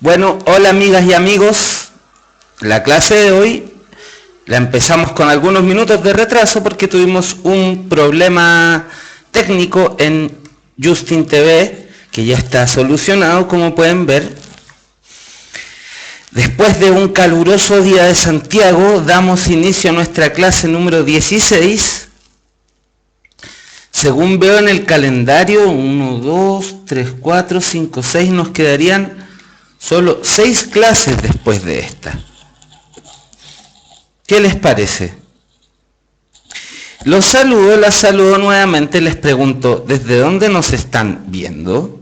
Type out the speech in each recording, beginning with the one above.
Bueno, hola amigas y amigos. La clase de hoy la empezamos con algunos minutos de retraso porque tuvimos un problema técnico en Justin TV que ya está solucionado, como pueden ver. Después de un caluroso día de Santiago, damos inicio a nuestra clase número 16. Según veo en el calendario, 1, 2, 3, 4, 5, 6, nos quedarían solo 6 clases después de esta. ¿Qué les parece? Las saludo nuevamente, les pregunto, ¿desde dónde nos están viendo?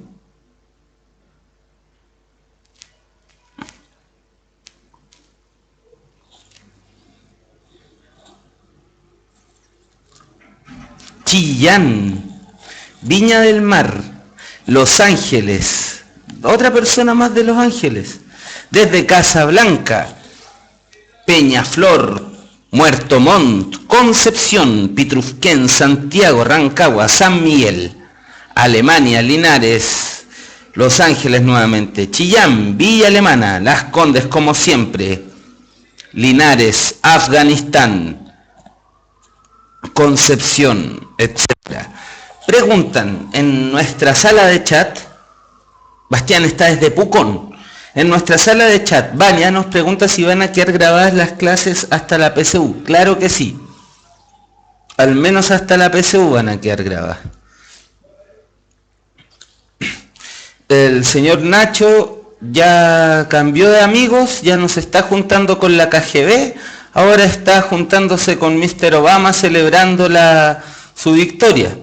Chillán, Viña del Mar, Los Ángeles, otra persona más de Los Ángeles, desde Casablanca, Peñaflor, Muerto Montt, Concepción, Pitrufquén, Santiago, Rancagua, San Miguel, Alemania, Linares, Los Ángeles nuevamente, Chillán, Villa Alemana, Las Condes como siempre, Linares, Afganistán, Concepción, etc. Preguntan en nuestra sala de chat, Bastián está desde Pucón. En nuestra sala de chat, Vania nos pregunta si van a quedar grabadas las clases hasta la PSU. Claro que sí. Al menos hasta la PSU van a quedar grabadas. El señor Nacho ya cambió de amigos, ya no se está juntando con la KGB, ahora está juntándose con Mr. Obama celebrando su victoria.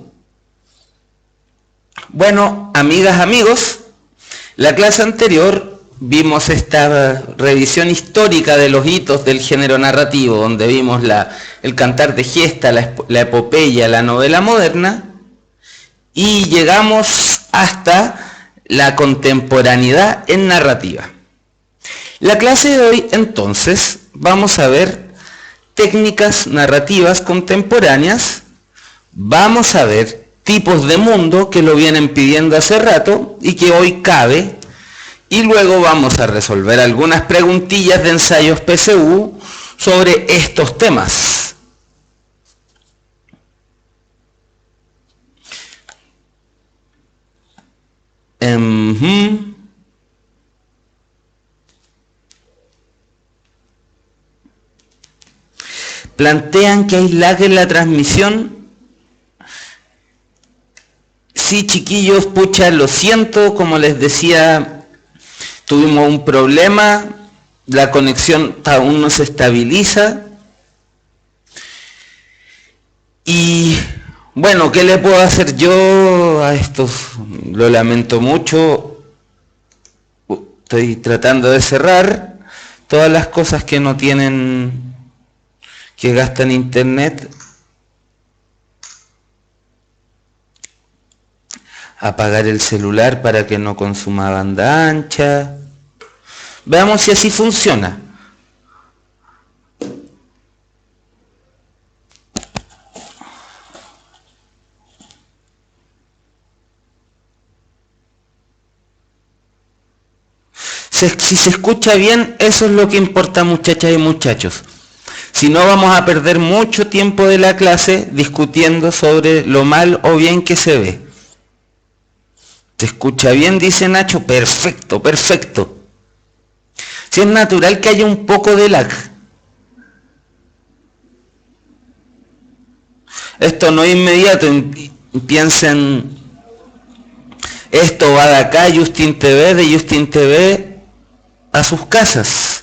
Bueno, amigas, amigos, la clase anterior vimos esta revisión histórica de los hitos del género narrativo, donde vimos el cantar de gesta, la epopeya, la novela moderna, y llegamos hasta la contemporaneidad en narrativa. La clase de hoy, entonces, vamos a ver técnicas narrativas contemporáneas, vamos a ver tipos de mundo que lo vienen pidiendo hace rato y que hoy cabe. Y luego vamos a resolver algunas preguntillas de ensayos PSU sobre estos temas. Plantean que hay lag en la transmisión. Sí, chiquillos, pucha, lo siento, como les decía, tuvimos un problema, la conexión aún no se estabiliza. Y bueno, ¿qué le puedo hacer yo a esto? Lo lamento mucho. Estoy tratando de cerrar todas las cosas que no tienen, que gastan internet. Apagar el celular para que no consuma banda ancha. Veamos si así funciona. Si se escucha bien, eso es lo que importa, muchachas y muchachos. Si no, vamos a perder mucho tiempo de la clase discutiendo sobre lo mal o bien que se ve. ¿Se escucha bien?, dice Nacho. Perfecto, perfecto. Si es natural que haya un poco de lag. Esto no es inmediato. Piensen, esto va de acá, Justin TV, de Justin TV a sus casas.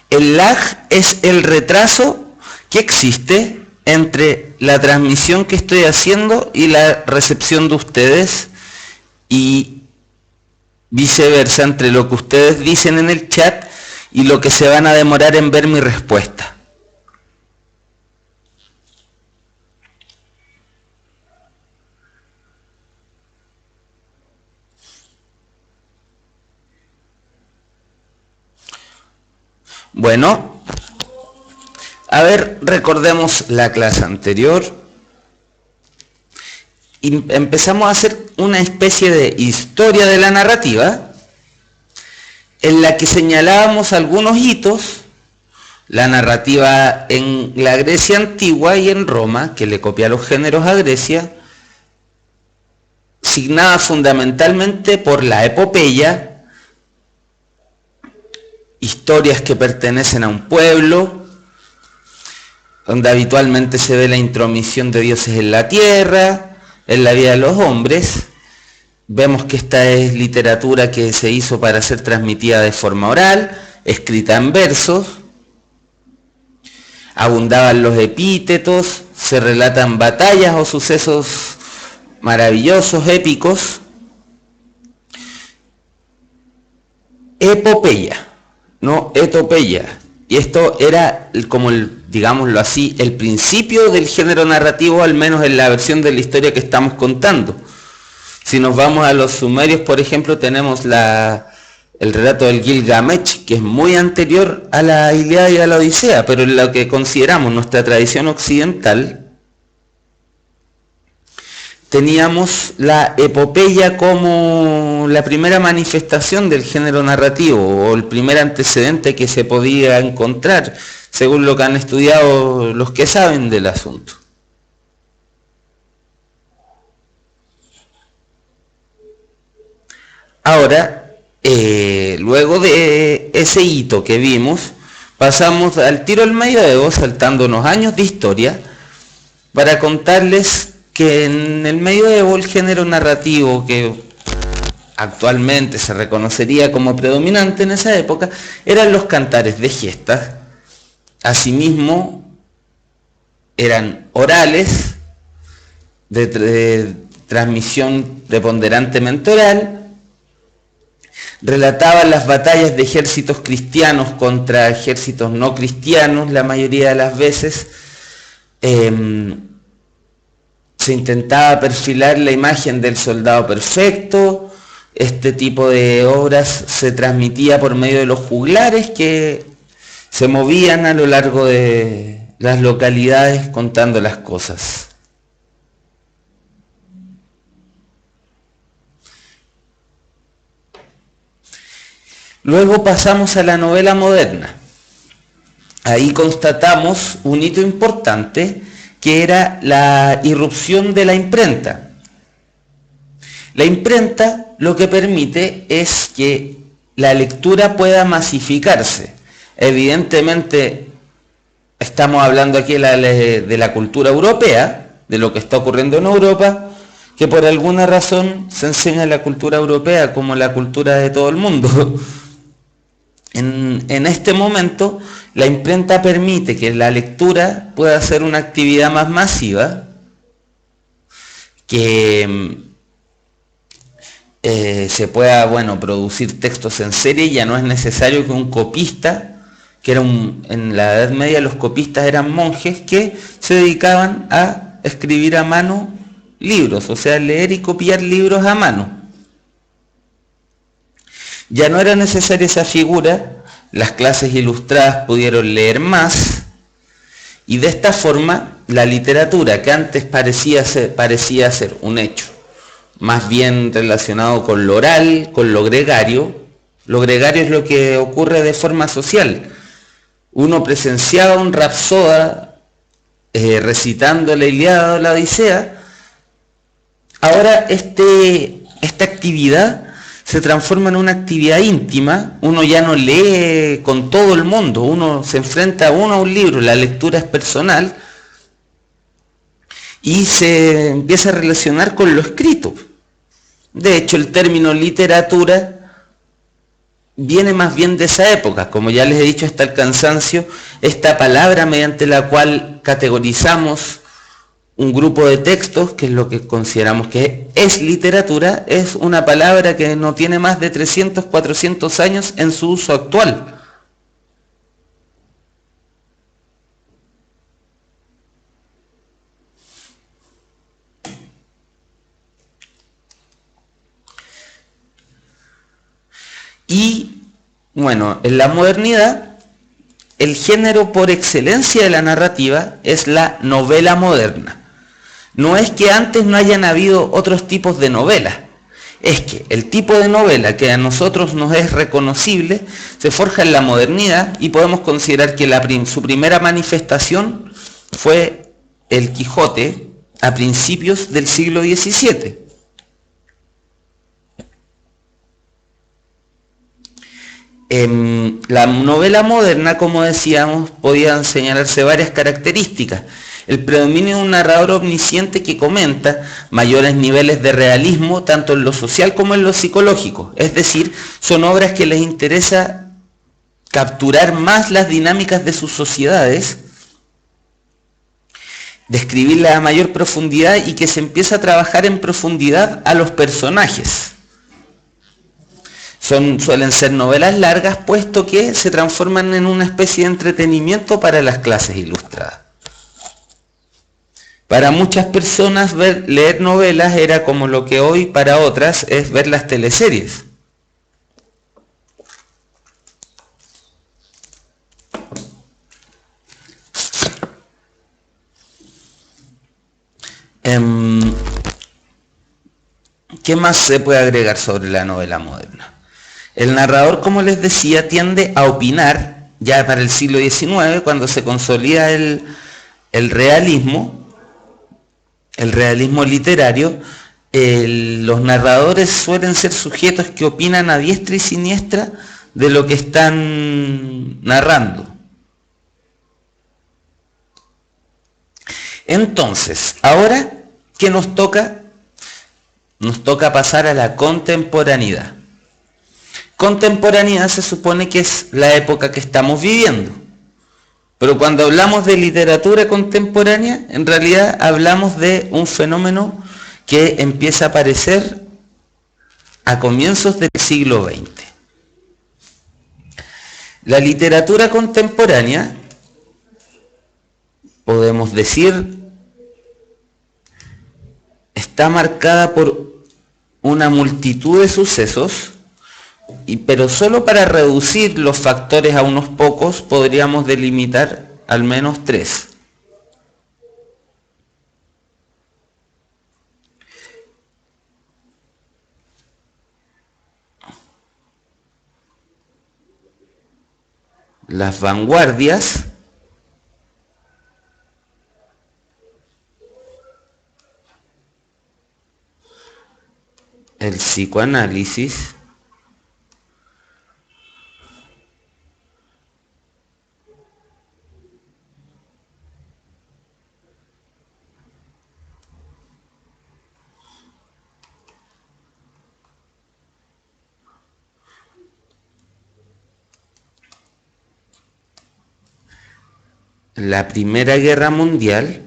El lag es el retraso que existe entre la transmisión que estoy haciendo y la recepción de ustedes, y viceversa, entre lo que ustedes dicen en el chat y lo que se van a demorar en ver mi respuesta. Bueno, a ver, recordemos la clase anterior. y empezamos a hacer una especie de historia de la narrativa en la que señalábamos algunos hitos, la narrativa en la Grecia antigua y en Roma, que le copia los géneros a Grecia, signada fundamentalmente por la epopeya, historias que pertenecen a un pueblo, donde habitualmente se ve la intromisión de dioses en la tierra, en la vida de los hombres. Vemos que esta es literatura que se hizo para ser transmitida de forma oral, escrita en versos, abundaban los epítetos, se relatan batallas o sucesos maravillosos, épicos. Epopeya, no etopeya. Y esto era como, digámoslo así, el principio del género narrativo, al menos en la versión de la historia que estamos contando. Si nos vamos a los sumerios, por ejemplo, tenemos el relato del Gilgamesh, que es muy anterior a la Ilíada y a la Odisea, pero en lo que consideramos nuestra tradición occidental, teníamos la epopeya como la primera manifestación del género narrativo, o el primer antecedente que se podía encontrar, según lo que han estudiado los que saben del asunto. Ahora, luego de ese hito que vimos, pasamos al tiro al medioevo, saltando unos años de historia, para contarles que en el medioevo el género narrativo que actualmente se reconocería como predominante en esa época eran los cantares de gestas. Asimismo, eran orales, de transmisión preponderantemente oral, relataban las batallas de ejércitos cristianos contra ejércitos no cristianos la mayoría de las veces. Se intentaba perfilar la imagen del soldado perfecto. Este tipo de obras se transmitía por medio de los juglares que se movían a lo largo de las localidades contando las cosas. Luego pasamos a la novela moderna. Ahí constatamos un hito importante, que era la irrupción de la imprenta. La imprenta lo que permite es que la lectura pueda masificarse. Evidentemente, estamos hablando aquí de la cultura europea, de lo que está ocurriendo en Europa, que por alguna razón se enseña la cultura europea como la cultura de todo el mundo. En este momento, la imprenta permite que la lectura pueda ser una actividad más masiva, que se pueda, producir textos en serie. Ya no es necesario que un copista, en la Edad Media los copistas eran monjes que se dedicaban a escribir a mano libros, o sea, leer y copiar libros a mano. Ya no era necesaria esa figura, las clases ilustradas pudieron leer más, y de esta forma la literatura, que antes parecía ser un hecho más bien relacionado con lo oral, con lo gregario es lo que ocurre de forma social. Uno presenciaba un rapsoda recitando la Ilíada o la Odisea. Ahora esta actividad se transforma en una actividad íntima. Uno ya no lee con todo el mundo, uno se enfrenta a un libro, la lectura es personal, y se empieza a relacionar con lo escrito. De hecho, el término literatura viene más bien de esa época. Como ya les he dicho hasta el cansancio, esta palabra mediante la cual categorizamos un grupo de textos, que es lo que consideramos que es literatura, es una palabra que no tiene más de 300, 400 años en su uso actual. Y bueno, en la modernidad, el género por excelencia de la narrativa es la novela moderna. no es que antes no hayan habido otros tipos de novelas, es que el tipo de novela que a nosotros nos es reconocible se forja en la modernidad y podemos considerar que su primera manifestación fue el Quijote a principios del siglo XVII. La novela moderna, como decíamos, podían señalarse varias características. El predominio de un narrador omnisciente que comenta mayores niveles de realismo tanto en lo social como en lo psicológico. Es decir, son obras que les interesa capturar más las dinámicas de sus sociedades, describirlas a mayor profundidad y que se empieza a trabajar en profundidad a los personajes. Suelen ser novelas largas, puesto que se transforman en una especie de entretenimiento para las clases ilustradas. Para muchas personas leer novelas era como lo que hoy para otras es ver las teleseries. ¿Qué más se puede agregar sobre la novela moderna? El narrador, como les decía, tiende a opinar, ya para el siglo XIX, cuando se consolida el realismo literario, los narradores suelen ser sujetos que opinan a diestra y siniestra de lo que están narrando. Entonces, ahora, ¿qué nos toca? Nos toca pasar a la contemporaneidad. Contemporaneidad se supone que es la época que estamos viviendo. Pero cuando hablamos de literatura contemporánea, en realidad hablamos de un fenómeno que empieza a aparecer a comienzos del siglo XX. La literatura contemporánea, podemos decir, está marcada por una multitud de sucesos, pero solo para reducir los factores a unos pocos podríamos delimitar al menos 3. Las vanguardias, el psicoanálisis, la Primera Guerra Mundial,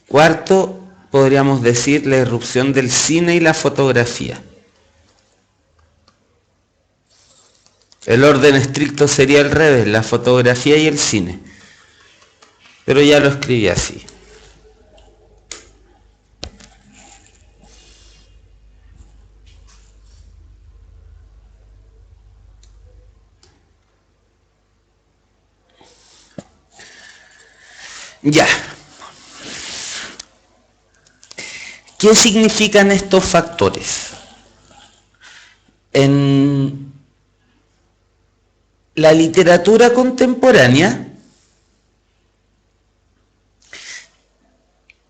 cuarto, podríamos decir la irrupción del cine y la fotografía. El orden estricto sería al revés, la fotografía y el cine. Pero ya lo escribí así. Ya. ¿Qué significan estos factores? En la literatura contemporánea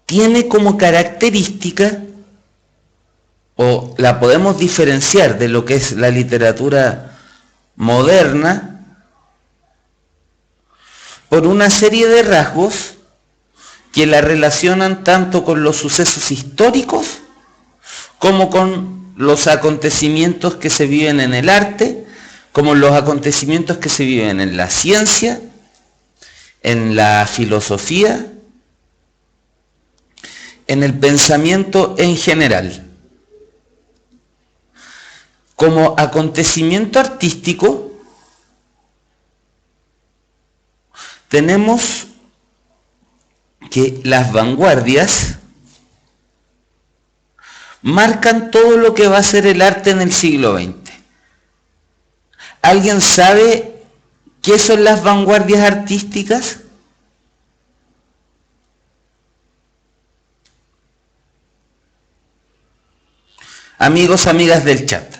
tiene como característica, o la podemos diferenciar de lo que es la literatura moderna, por una serie de rasgos que la relacionan tanto con los sucesos históricos como con los acontecimientos que se viven en el arte, como los acontecimientos que se viven en la ciencia, en la filosofía, en el pensamiento en general. Como acontecimiento artístico, tenemos que las vanguardias marcan todo lo que va a ser el arte en el siglo XX. ¿Alguien sabe qué son las vanguardias artísticas? Amigos, amigas del chat,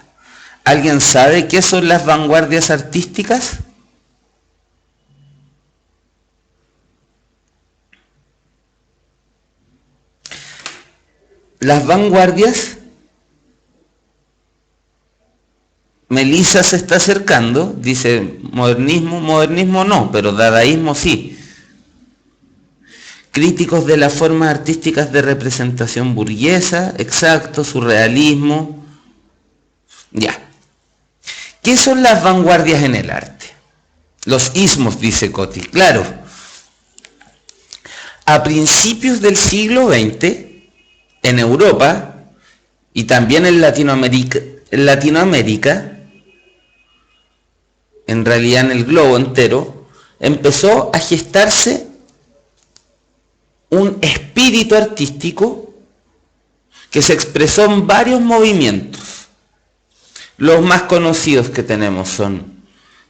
¿alguien sabe qué son las vanguardias artísticas? Las vanguardias, Melissa se está acercando, dice modernismo, modernismo no, pero dadaísmo sí. Críticos de las formas artísticas de representación burguesa, exacto, surrealismo. Ya. ¿Qué son las vanguardias en el arte? Los ismos, dice Coti. Claro. A principios del siglo XX, en Europa y también en Latinoamérica, en realidad en el globo entero, empezó a gestarse un espíritu artístico que se expresó en varios movimientos. Los más conocidos que tenemos son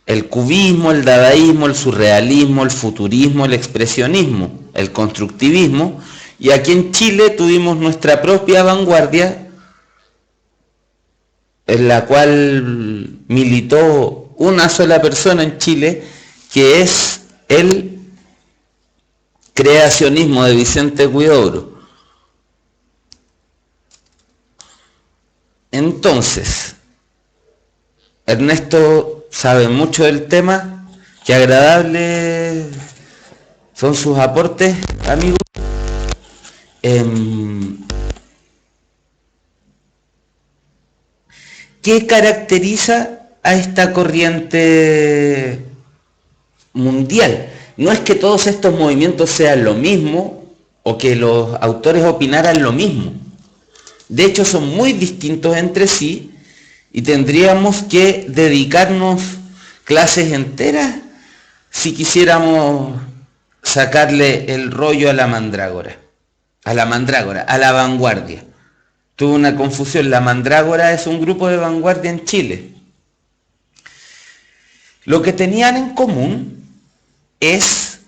el cubismo, el dadaísmo, el surrealismo, el futurismo, el expresionismo, el constructivismo, y aquí en Chile tuvimos nuestra propia vanguardia, en la cual militó una sola persona en Chile, que es el creacionismo de Vicente Huidobro. Entonces, Ernesto sabe mucho del tema, qué agradable son sus aportes, amigos. ¿Qué caracteriza a esta corriente mundial? No es que todos estos movimientos sean lo mismo o que los autores opinaran lo mismo. De hecho, son muy distintos entre sí y tendríamos que dedicarnos clases enteras si quisiéramos sacarle el rollo a la mandrágora, a la vanguardia. Tuve una confusión, la mandrágora es un grupo de vanguardia en Chile. Lo que tenían en común es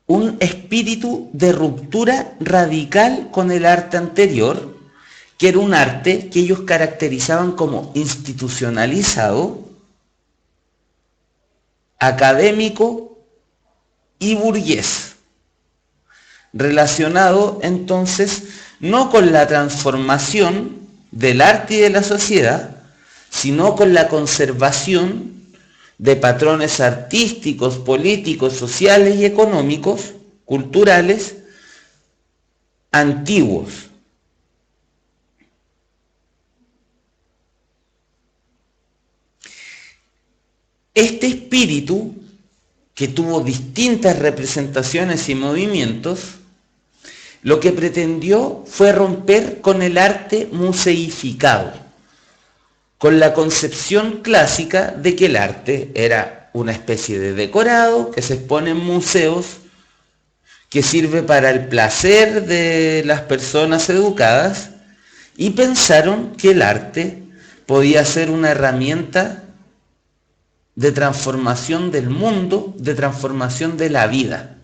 un espíritu de ruptura radical con el arte anterior, que era un arte que ellos caracterizaban como institucionalizado, académico y burgués, relacionado entonces no con la transformación del arte y de la sociedad, sino con la conservación de patrones artísticos, políticos, sociales y económicos, culturales, antiguos. Este espíritu, que tuvo distintas representaciones y movimientos, lo que pretendió fue romper con el arte museificado, con la concepción clásica de que el arte era una especie de decorado que se expone en museos, que sirve para el placer de las personas educadas, y pensaron que el arte podía ser una herramienta de transformación del mundo, de transformación de la vida.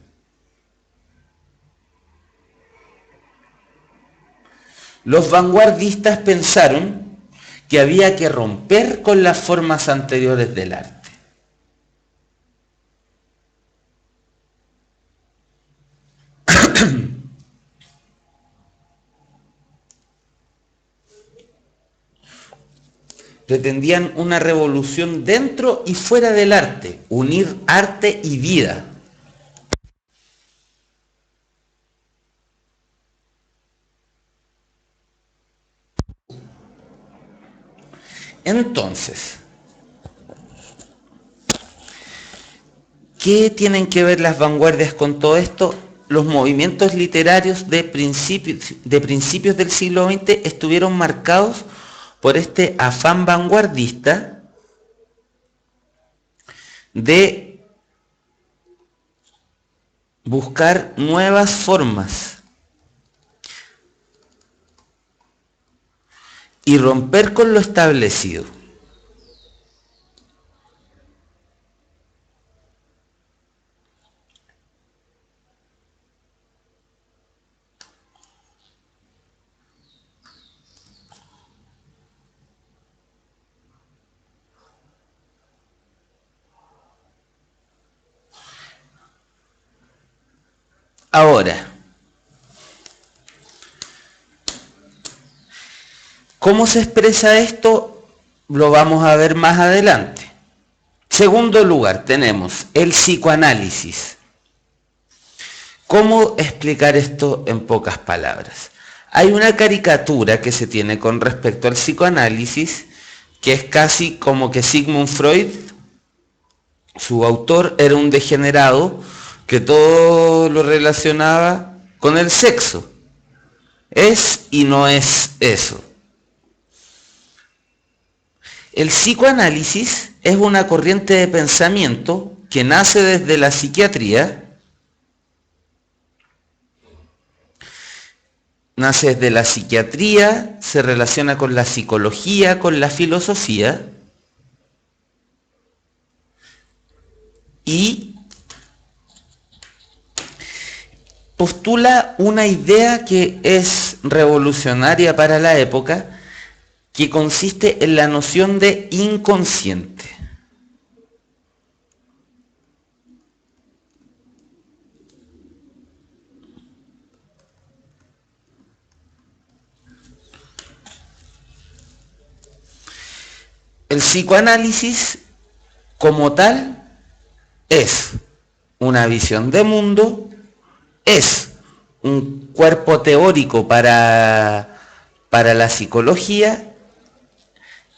Los vanguardistas pensaron que había que romper con las formas anteriores del arte. Pretendían una revolución dentro y fuera del arte, unir arte y vida. Entonces, ¿qué tienen que ver las vanguardias con todo esto? Los movimientos literarios de principios del siglo XX estuvieron marcados por este afán vanguardista de buscar nuevas formas y romper con lo establecido. Ahora, ¿cómo se expresa esto? Lo vamos a ver más adelante. Segundo lugar, tenemos el psicoanálisis. ¿Cómo explicar esto en pocas palabras? Hay una caricatura que se tiene con respecto al psicoanálisis, que es casi como que Sigmund Freud, su autor, era un degenerado que todo lo relacionaba con el sexo. Es y no es eso. El psicoanálisis es una corriente de pensamiento que nace desde la psiquiatría, se relaciona con la psicología, con la filosofía, y postula una idea que es revolucionaria para la época, que consiste en la noción de inconsciente. El psicoanálisis como tal es una visión de mundo, es un cuerpo teórico para la psicología,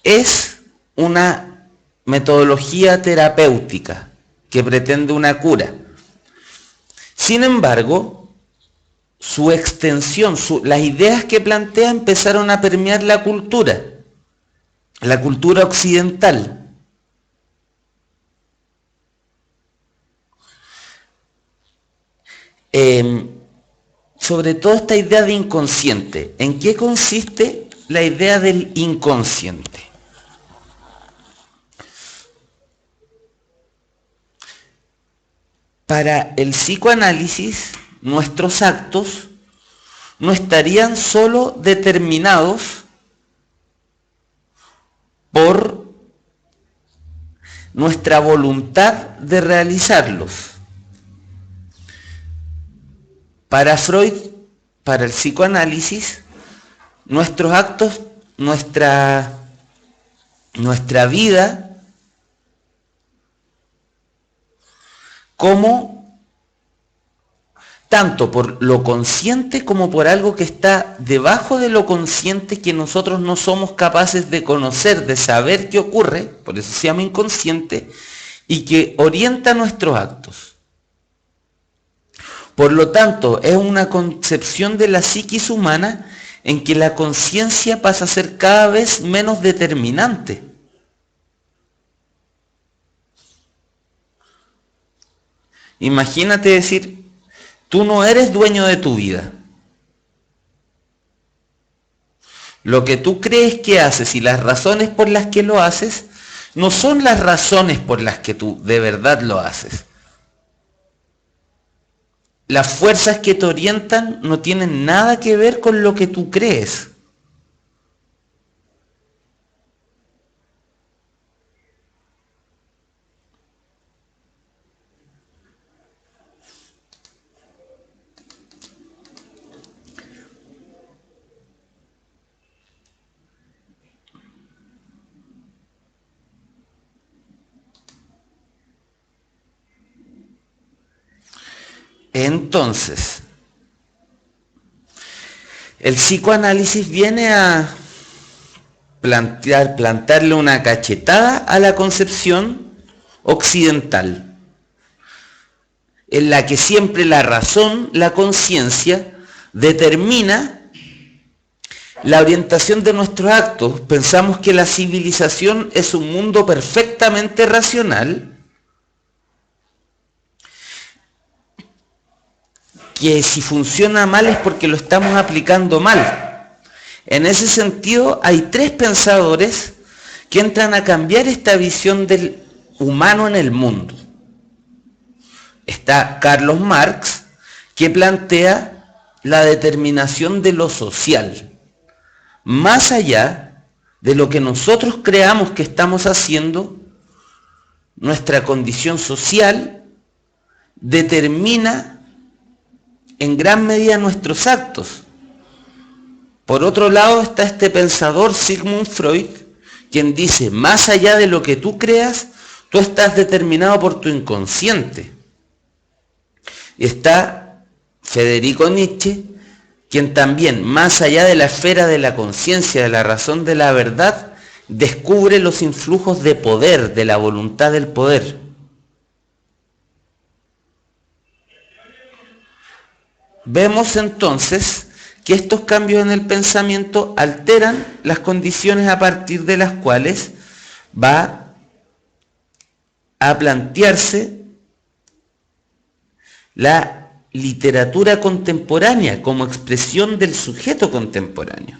es una metodología terapéutica que pretende una cura. Sin embargo, su extensión, las ideas que plantea empezaron a permear la cultura occidental. Sobre todo esta idea de inconsciente. ¿En qué consiste la idea del inconsciente? Para el psicoanálisis, nuestros actos no estarían solo determinados por nuestra voluntad de realizarlos. Para Freud, para el psicoanálisis, nuestros actos, nuestra vida, como tanto por lo consciente como por algo que está debajo de lo consciente, que nosotros no somos capaces de conocer, de saber qué ocurre, por eso se llama inconsciente, y que orienta nuestros actos. Por lo tanto, es una concepción de la psiquis humana en que la conciencia pasa a ser cada vez menos determinante. Imagínate decir, tú no eres dueño de tu vida. Lo que tú crees que haces y las razones por las que lo haces no son las razones por las que tú de verdad lo haces. Las fuerzas que te orientan no tienen nada que ver con lo que tú crees. Entonces, el psicoanálisis viene a plantarle una cachetada a la concepción occidental, en la que siempre la razón, la conciencia, determina la orientación de nuestros actos. Pensamos que la civilización es un mundo perfectamente racional, que si funciona mal es porque lo estamos aplicando mal. En ese sentido, hay tres pensadores que entran a cambiar esta visión del humano en el mundo. Está Carlos Marx, que plantea la determinación de lo social, más allá de lo que nosotros creamos que estamos haciendo. Nuestra condición social determina en gran medida nuestros actos. Por otro lado está este pensador Sigmund Freud, quien dice, más allá de lo que tú creas, tú estás determinado por tu inconsciente. Y está Federico Nietzsche, quien también, más allá de la esfera de la conciencia, de la razón, de la verdad, descubre los influjos de poder, de la voluntad del poder. Vemos entonces que estos cambios en el pensamiento alteran las condiciones a partir de las cuales va a plantearse la literatura contemporánea como expresión del sujeto contemporáneo.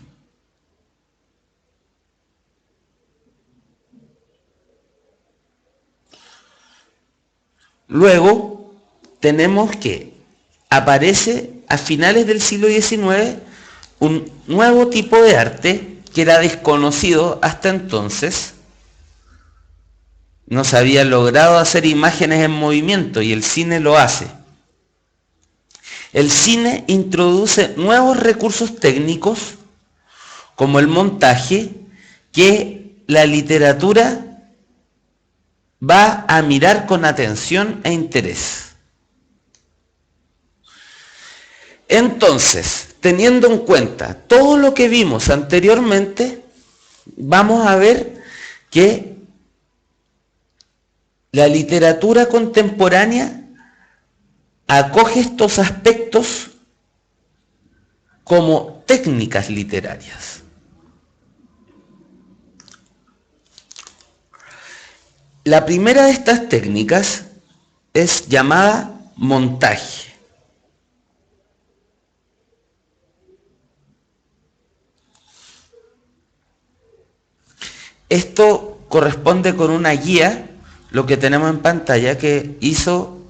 Luego tenemos que aparece a finales del siglo XIX un nuevo tipo de arte que era desconocido hasta entonces. No se había logrado hacer imágenes en movimiento y el cine lo hace. El cine introduce nuevos recursos técnicos como el montaje que la literatura va a mirar con atención e interés. Entonces, teniendo en cuenta todo lo que vimos anteriormente, vamos a ver que la literatura contemporánea acoge estos aspectos como técnicas literarias. La primera de estas técnicas es llamada montaje. Esto corresponde con una guía, lo que tenemos en pantalla, que hizo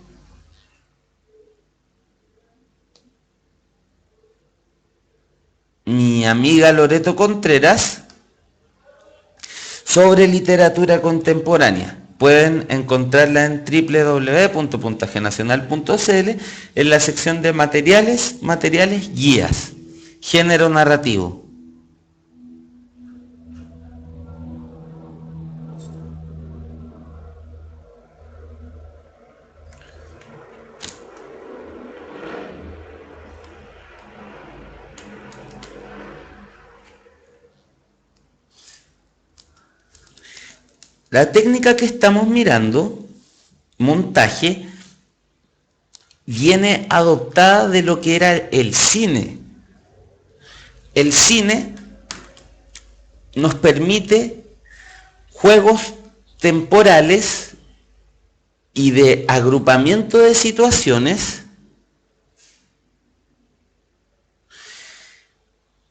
mi amiga Loreto Contreras sobre literatura contemporánea. Pueden encontrarla en www.puntagenacional.cl en la sección de materiales, guías, género narrativo. La técnica que estamos mirando, montaje, viene adoptada de lo que era el cine. El cine nos permite juegos temporales y de agrupamiento de situaciones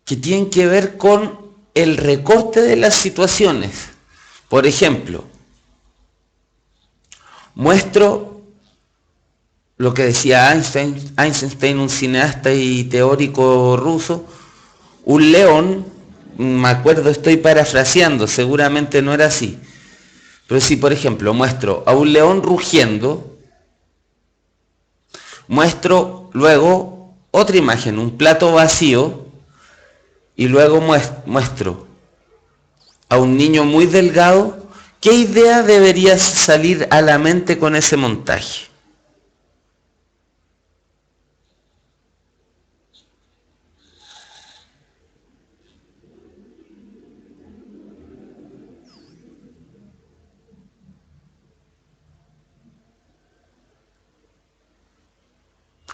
que tienen que ver con el recorte de las situaciones. Por ejemplo, muestro lo que decía Eisenstein, un cineasta y teórico ruso, un león, me acuerdo, estoy parafraseando, seguramente no era así, pero si por ejemplo muestro a un león rugiendo, muestro luego otra imagen, un plato vacío, y luego muestro a un niño muy delgado, ¿qué idea debería salir a la mente con ese montaje?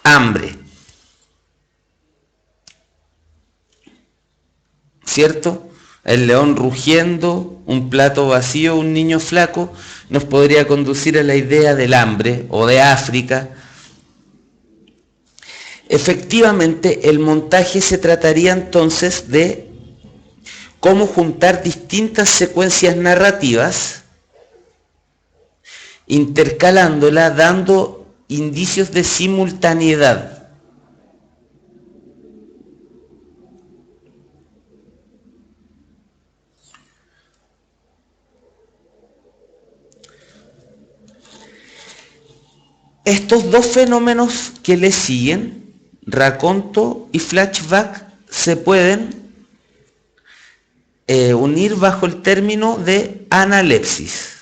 Hambre. ¿Cierto? El león rugiendo, un plato vacío, un niño flaco, nos podría conducir a la idea del hambre o de África. Efectivamente, el montaje se trataría entonces de cómo juntar distintas secuencias narrativas, intercalándola, dando indicios de simultaneidad. Estos dos fenómenos que le siguen, raconto y flashback, se pueden unir bajo el término de analepsis.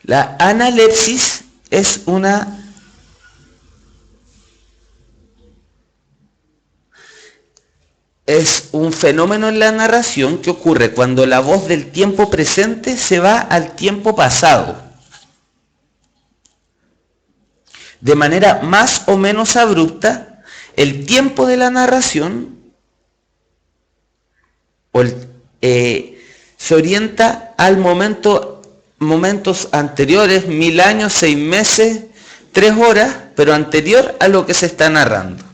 La analepsis es un fenómeno en la narración que ocurre cuando la voz del tiempo presente se va al tiempo pasado, de manera más o menos abrupta. El tiempo de la narración se orienta al momentos anteriores, 1000 años, 6 meses, 3 horas, pero anterior a lo que se está narrando.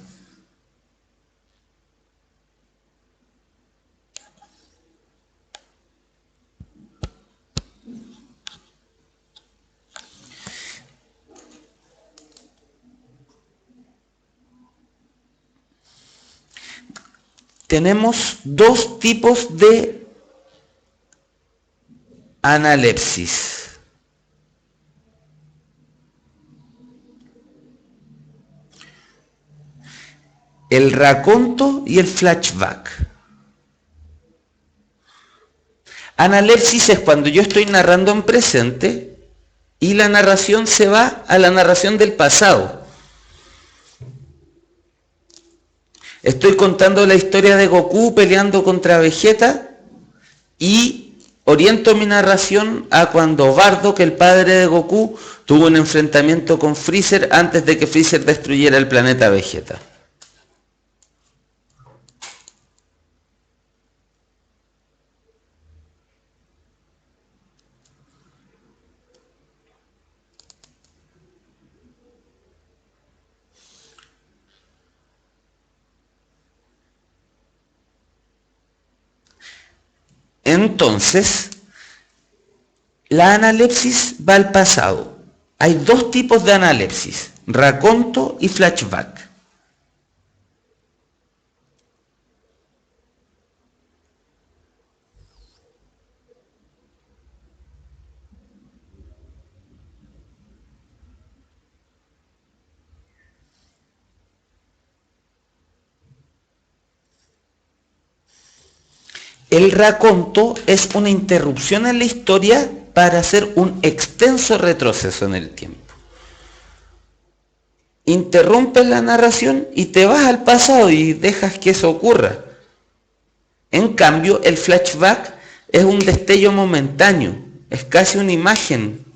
Tenemos dos tipos de analepsis. El raconto y el flashback. Analepsis es cuando yo estoy narrando en presente y la narración se va a la narración del pasado. Estoy contando la historia de Goku peleando contra Vegeta y oriento mi narración a cuando Bardock, el padre de Goku, tuvo un enfrentamiento con Freezer antes de que Freezer destruyera el planeta Vegeta. Entonces, la analepsis va al pasado. Hay dos tipos de analepsis, raconto y flashback. El raconto es una interrupción en la historia para hacer un extenso retroceso en el tiempo. Interrumpes la narración y te vas al pasado y dejas que eso ocurra. En cambio, el flashback es un destello momentáneo, es casi una imagen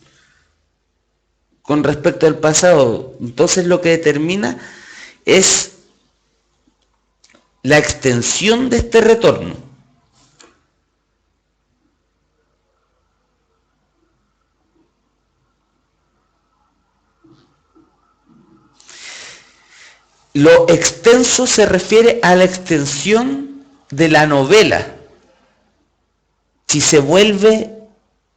con respecto al pasado. Entonces lo que determina es la extensión de este retorno. Lo extenso se refiere a la extensión de la novela. Si se vuelve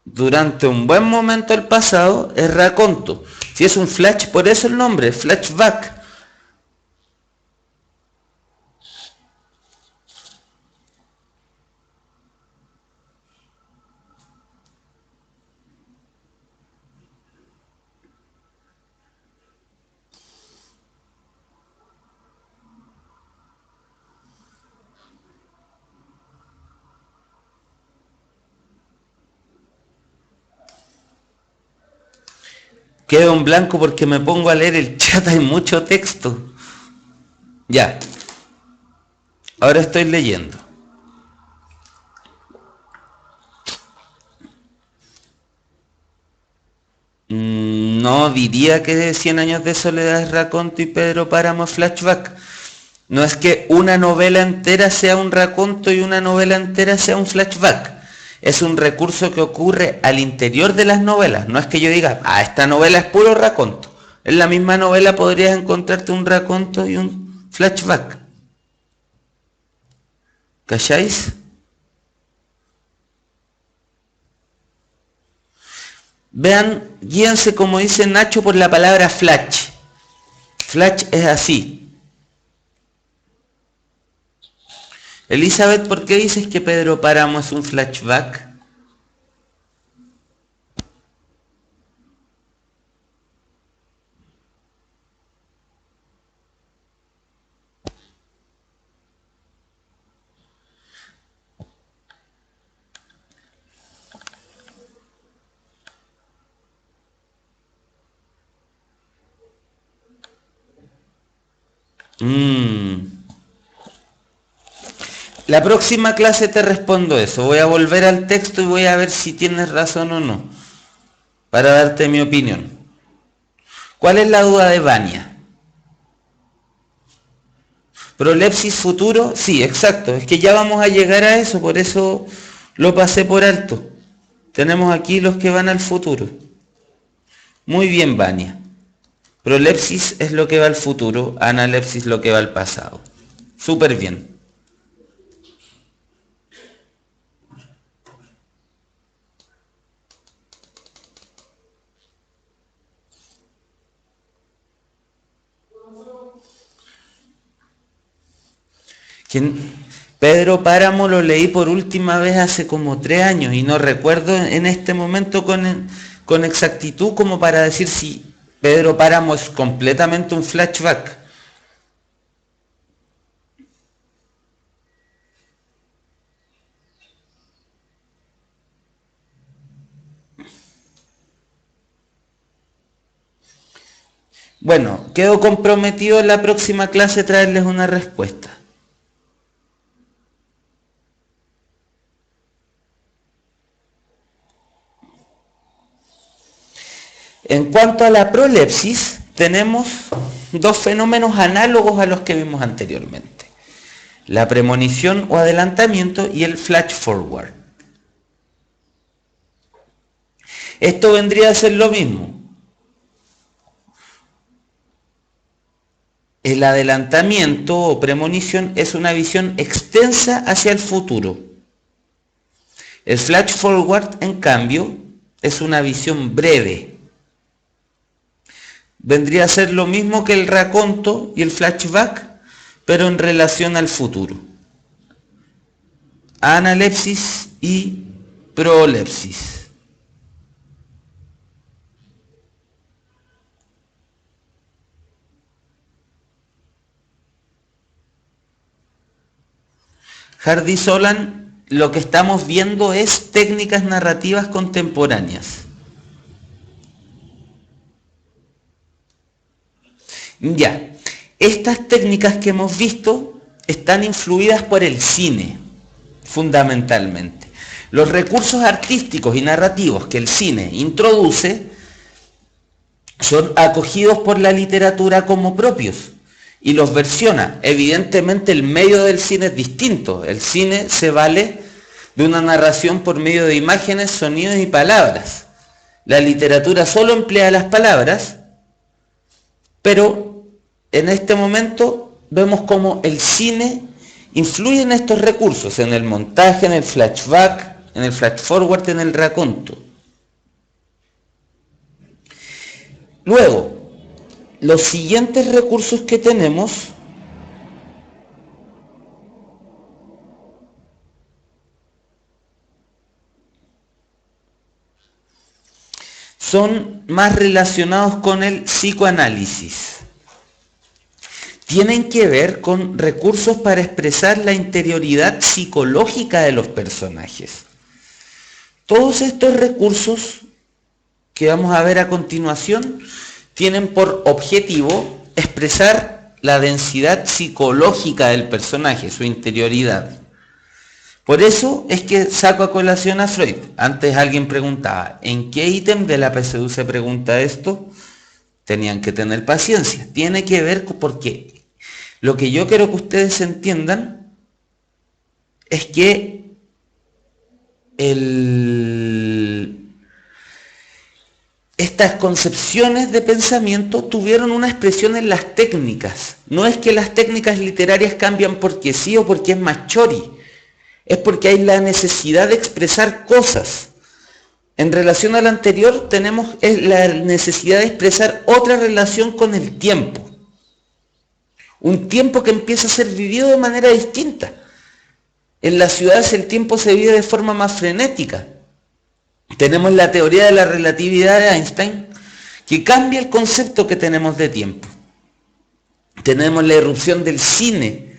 durante un buen momento al pasado, es raconto. Si es un flash, por eso el nombre, flashback. Quedo en blanco porque me pongo a leer el chat, hay mucho texto. Ya. Ahora estoy leyendo. No diría que 100 años de soledad es raconto y Pedro Páramo flashback. No es que una novela entera sea un raconto y una novela entera sea un flashback. Es un recurso que ocurre al interior de las novelas. No es que yo diga, esta novela es puro raconto. En la misma novela podrías encontrarte un raconto y un flashback. ¿Cacháis? Vean, guíense como dice Nacho por la palabra flash. Flash es así. Elizabeth, ¿por qué dices que Pedro Páramo es un flashback? La próxima clase te respondo eso. Voy a volver al texto y voy a ver si tienes razón o no, para darte mi opinión. ¿Cuál es la duda de Vania? ¿Prolepsis futuro? Sí, exacto. Es que ya vamos a llegar a eso, por eso lo pasé por alto. Tenemos aquí los que van al futuro. Muy bien, Vania. Prolepsis es lo que va al futuro, analepsis lo que va al pasado. Súper bien. Pedro Páramo lo leí por última vez hace como 3 años y no recuerdo en este momento con exactitud como para decir si Pedro Páramo es completamente un flashback. Bueno, quedo comprometido en la próxima clase traerles una respuesta. En cuanto a la prolepsis, tenemos dos fenómenos análogos a los que vimos anteriormente. La premonición o adelantamiento y el flash forward. Esto vendría a ser lo mismo. El adelantamiento o premonición es una visión extensa hacia el futuro. El flash forward, en cambio, es una visión breve. Vendría a ser lo mismo que el raconto y el flashback, pero en relación al futuro. Analepsis y prolepsis. Hardy Solan, lo que estamos viendo es técnicas narrativas contemporáneas. Ya, estas técnicas que hemos visto están influidas por el cine, fundamentalmente. Los recursos artísticos y narrativos que el cine introduce son acogidos por la literatura como propios y los versiona. Evidentemente el medio del cine es distinto. El cine se vale de una narración por medio de imágenes, sonidos y palabras. La literatura solo emplea las palabras, pero en este momento vemos cómo el cine influye en estos recursos, en el montaje, en el flashback, en el flash forward, en el raconto. Luego, los siguientes recursos que tenemos son más relacionados con el psicoanálisis. Tienen que ver con recursos para expresar la interioridad psicológica de los personajes. Todos estos recursos que vamos a ver a continuación tienen por objetivo expresar la densidad psicológica del personaje, su interioridad. Por eso es que saco a colación a Freud. Antes alguien preguntaba, ¿en qué ítem de la PSU se pregunta esto? Tenían que tener paciencia. Tiene que ver porque lo que yo quiero que ustedes entiendan es que estas concepciones de pensamiento tuvieron una expresión en las técnicas. No es que las técnicas literarias cambian porque sí o porque es más chori, es porque hay la necesidad de expresar cosas. En relación al anterior tenemos la necesidad de expresar otra relación con el tiempo. Un tiempo que empieza a ser vivido de manera distinta. En las ciudades el tiempo se vive de forma más frenética. Tenemos la teoría de la relatividad de Einstein, que cambia el concepto que tenemos de tiempo. Tenemos la irrupción del cine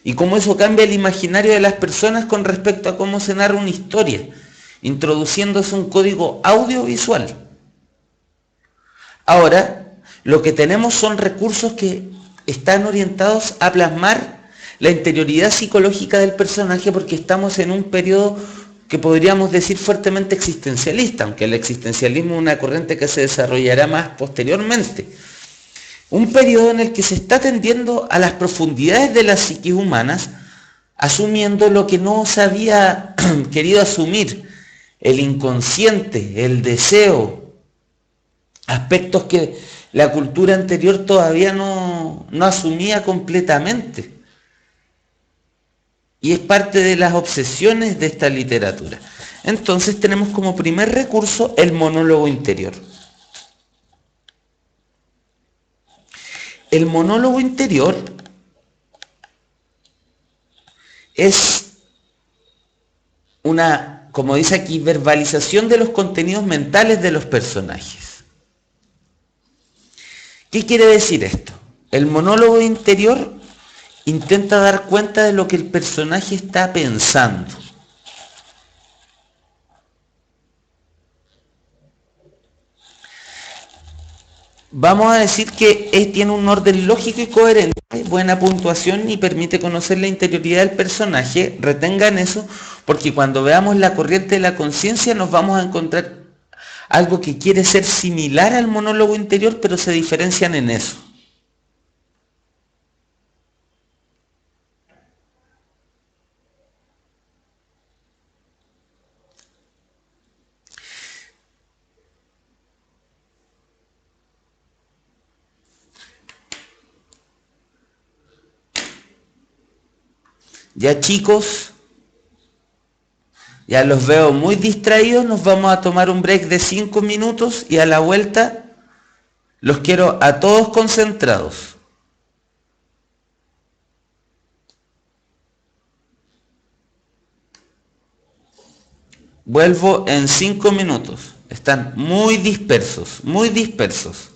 y cómo eso cambia el imaginario de las personas con respecto a cómo se narra una historia, introduciéndose un código audiovisual. Ahora, lo que tenemos son recursos que están orientados a plasmar la interioridad psicológica del personaje, porque estamos en un periodo que podríamos decir fuertemente existencialista, aunque el existencialismo es una corriente que se desarrollará más posteriormente. Un periodo en el que se está tendiendo a las profundidades de las psiquis humanas, asumiendo lo que no se había querido asumir, el inconsciente, el deseo, aspectos que la cultura anterior todavía no asumía completamente. Y es parte de las obsesiones de esta literatura. Entonces tenemos como primer recurso el monólogo interior. El monólogo interior es una, como dice aquí, verbalización de los contenidos mentales de los personajes. ¿Qué quiere decir esto? El monólogo interior intenta dar cuenta de lo que el personaje está pensando. Vamos a decir que tiene un orden lógico y coherente, buena puntuación y permite conocer la interioridad del personaje. Retengan eso, porque cuando veamos la corriente de la conciencia nos vamos a encontrar algo que quiere ser similar al monólogo interior, pero se diferencian en eso. Ya chicos, ya los veo muy distraídos, nos vamos a tomar un break de 5 minutos y a la vuelta los quiero a todos concentrados. Vuelvo en 5 minutos. Están muy dispersos, muy dispersos.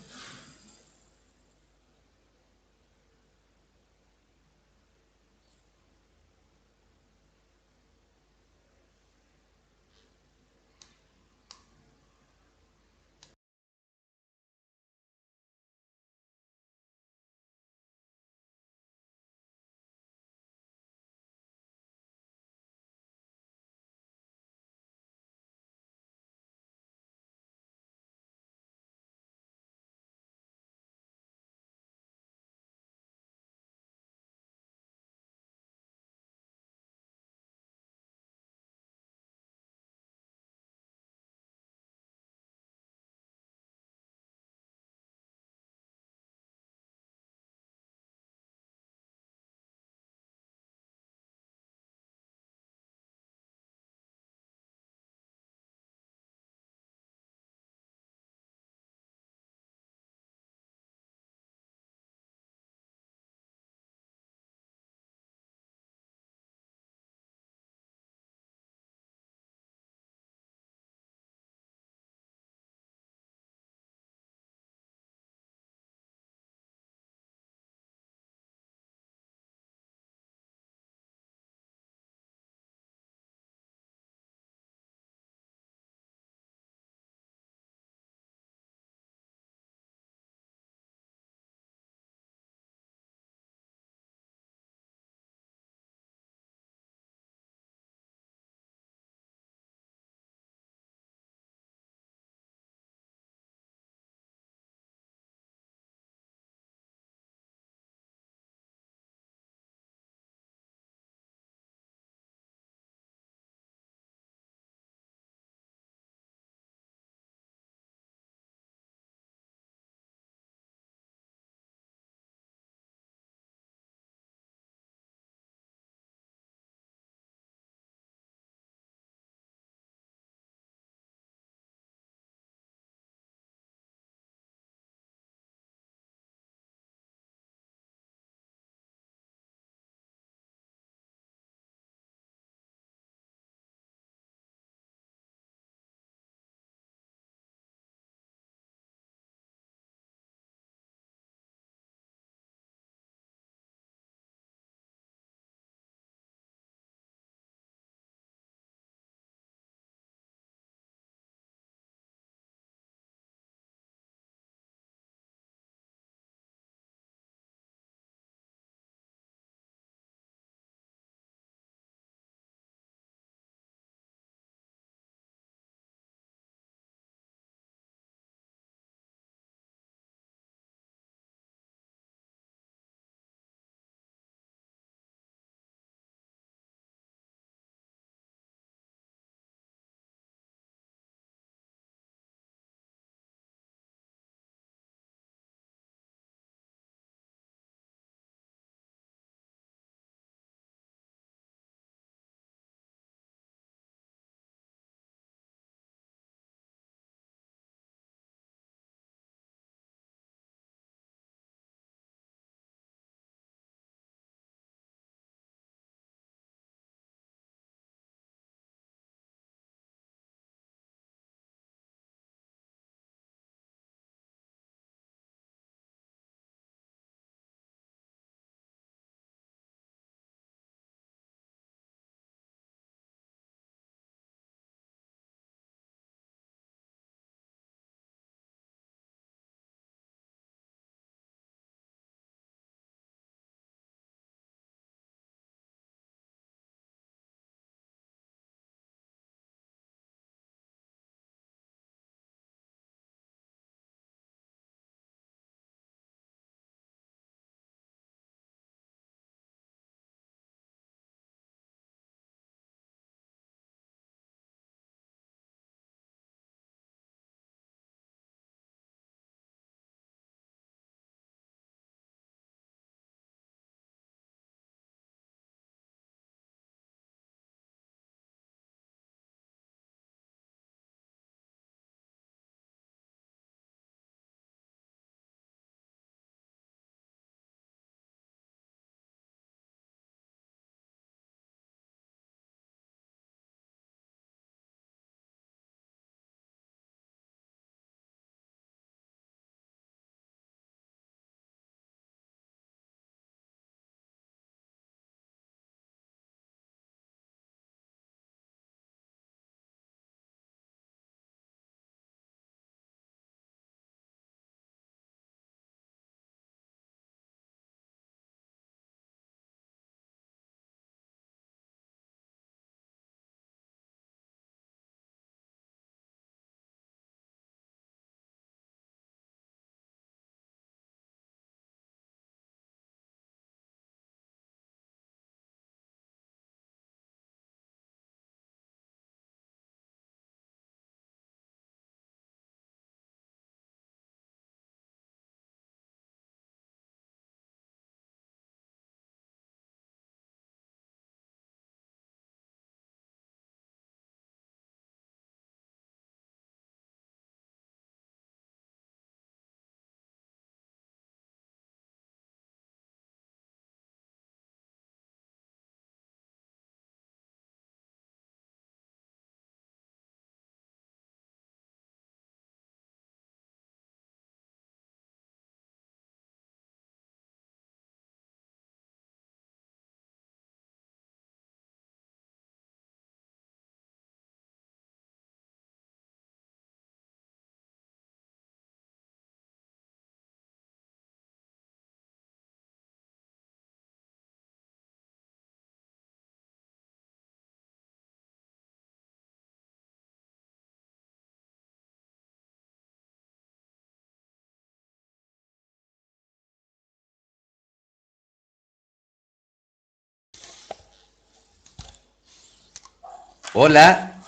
Hola,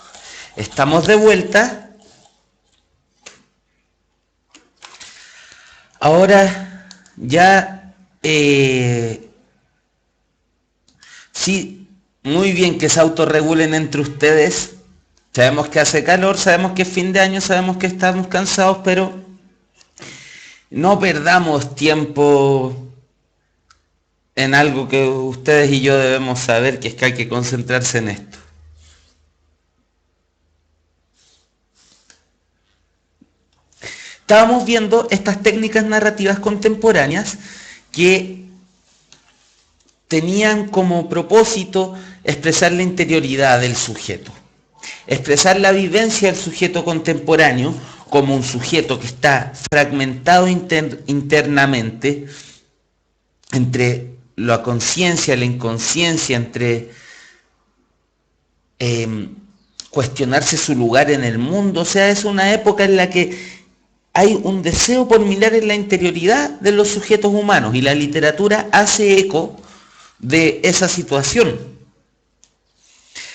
estamos de vuelta. Ahora ya, sí, muy bien que se autorregulen entre ustedes. Sabemos que hace calor, sabemos que es fin de año, sabemos que estamos cansados, pero no perdamos tiempo en algo que ustedes y yo debemos saber, que es que hay que concentrarse en esto. Estábamos viendo estas técnicas narrativas contemporáneas que tenían como propósito expresar la interioridad del sujeto, expresar la vivencia del sujeto contemporáneo como un sujeto que está fragmentado internamente entre la conciencia y la inconsciencia, entre cuestionarse su lugar en el mundo. O sea, es una época en la que hay un deseo por mirar en la interioridad de los sujetos humanos y la literatura hace eco de esa situación.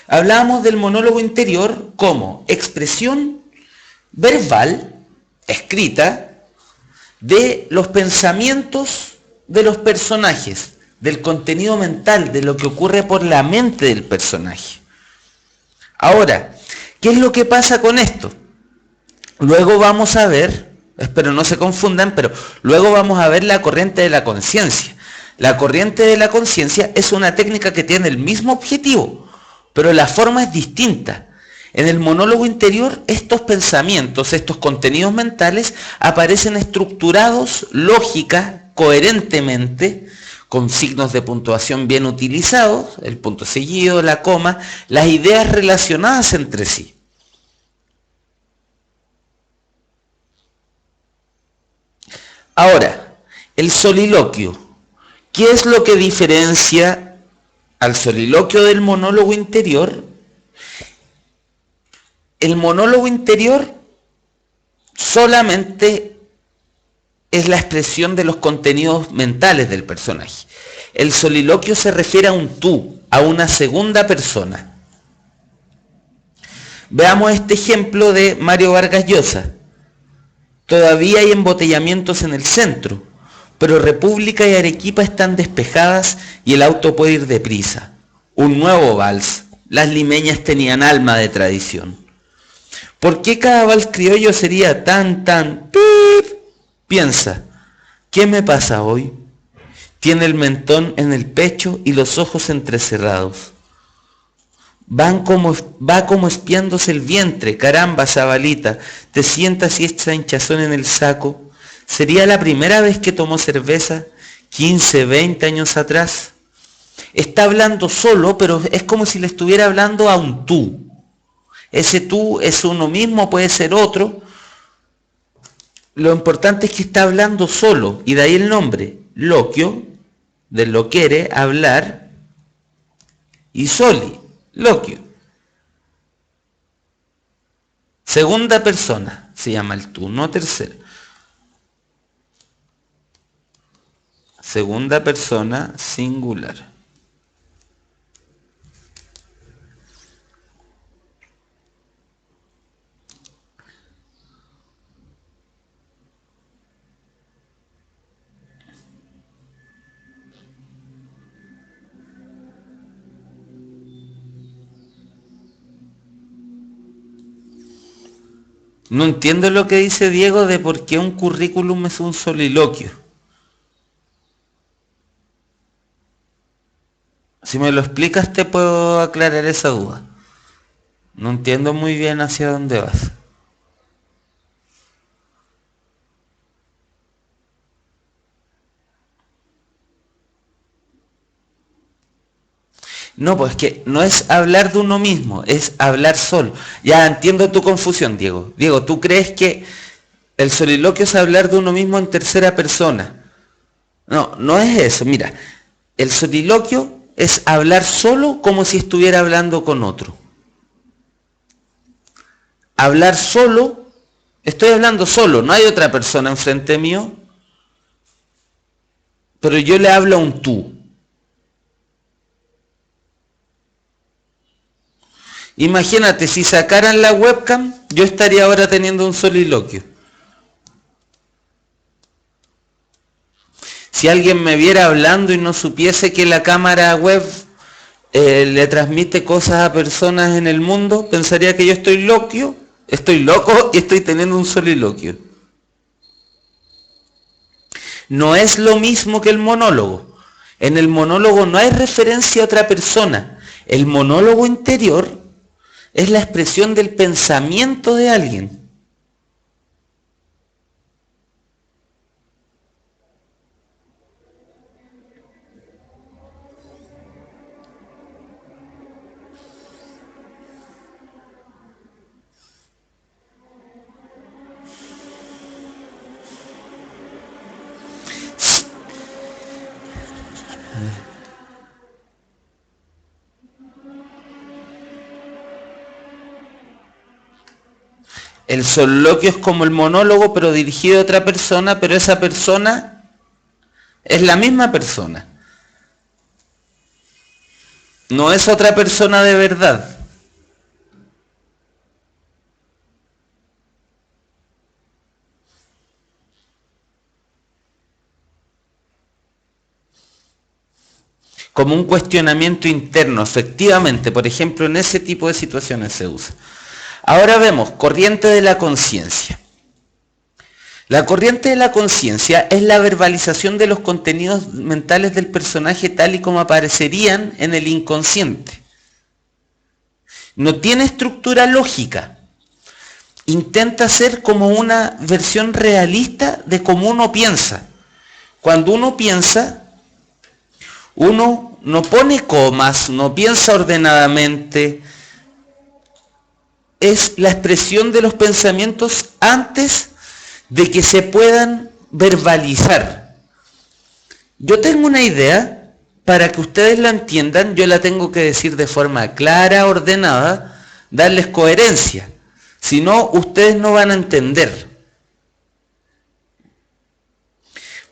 Hablábamos del monólogo interior como expresión verbal, escrita, de los pensamientos de los personajes, del contenido mental, de lo que ocurre por la mente del personaje. Ahora, ¿qué es lo que pasa con esto? Luego vamos a ver, espero no se confundan, pero luego vamos a ver la corriente de la conciencia. La corriente de la conciencia es una técnica que tiene el mismo objetivo, pero la forma es distinta. En el monólogo interior, estos pensamientos, estos contenidos mentales, aparecen estructurados, lógica, coherentemente, con signos de puntuación bien utilizados, el punto seguido, la coma, las ideas relacionadas entre sí. Ahora, el soliloquio. ¿Qué es lo que diferencia al soliloquio del monólogo interior? El monólogo interior solamente es la expresión de los contenidos mentales del personaje. El soliloquio se refiere a un tú, a una segunda persona. Veamos este ejemplo de Mario Vargas Llosa. Todavía hay embotellamientos en el centro, pero República y Arequipa están despejadas y el auto puede ir deprisa. Un nuevo vals. Las limeñas tenían alma de tradición. ¿Por qué cada vals criollo sería tan pip? Piensa, ¿qué me pasa hoy? Tiene el mentón en el pecho y los ojos entrecerrados. Va como espiándose el vientre, caramba, chavalita, te sientas y esta hinchazón en el saco. ¿Sería la primera vez que tomó cerveza? 15, 20 años atrás. Está hablando solo, pero es como si le estuviera hablando a un tú. Ese tú es uno mismo, puede ser otro. Lo importante es que está hablando solo, y de ahí el nombre, loquio, de lo quiere, hablar, y soli, loquio. Segunda persona se llama el tú, no tercera. Segunda persona singular. No entiendo lo que dice Diego de por qué un currículum es un soliloquio. Si me lo explicas te puedo aclarar esa duda. No entiendo muy bien hacia dónde vas. No, pues que no es hablar de uno mismo, es hablar solo. Ya entiendo tu confusión, Diego. Diego, ¿tú crees que el soliloquio es hablar de uno mismo en tercera persona? No, no es eso. Mira, el soliloquio es hablar solo como si estuviera hablando con otro. Hablar solo, estoy hablando solo, no hay otra persona enfrente mío, pero yo le hablo a un tú. Imagínate, si sacaran la webcam, yo estaría ahora teniendo un soliloquio. Si alguien me viera hablando y no supiese que la cámara web le transmite cosas a personas en el mundo, pensaría que yo estoy loco y estoy teniendo un soliloquio. No es lo mismo que el monólogo. En el monólogo no hay referencia a otra persona. El monólogo interior es la expresión del pensamiento de alguien. El soliloquio es como el monólogo, pero dirigido a otra persona, pero esa persona es la misma persona. No es otra persona de verdad. Como un cuestionamiento interno, efectivamente, por ejemplo, en ese tipo de situaciones se usa. Ahora vemos, corriente de la conciencia. La corriente de la conciencia es la verbalización de los contenidos mentales del personaje tal y como aparecerían en el inconsciente. No tiene estructura lógica. Intenta ser como una versión realista de cómo uno piensa. Cuando uno piensa, uno no pone comas, no piensa ordenadamente. Es la expresión de los pensamientos antes de que se puedan verbalizar. Yo tengo una idea, para que ustedes la entiendan, yo la tengo que decir de forma clara, ordenada, darles coherencia. Si no, ustedes no van a entender.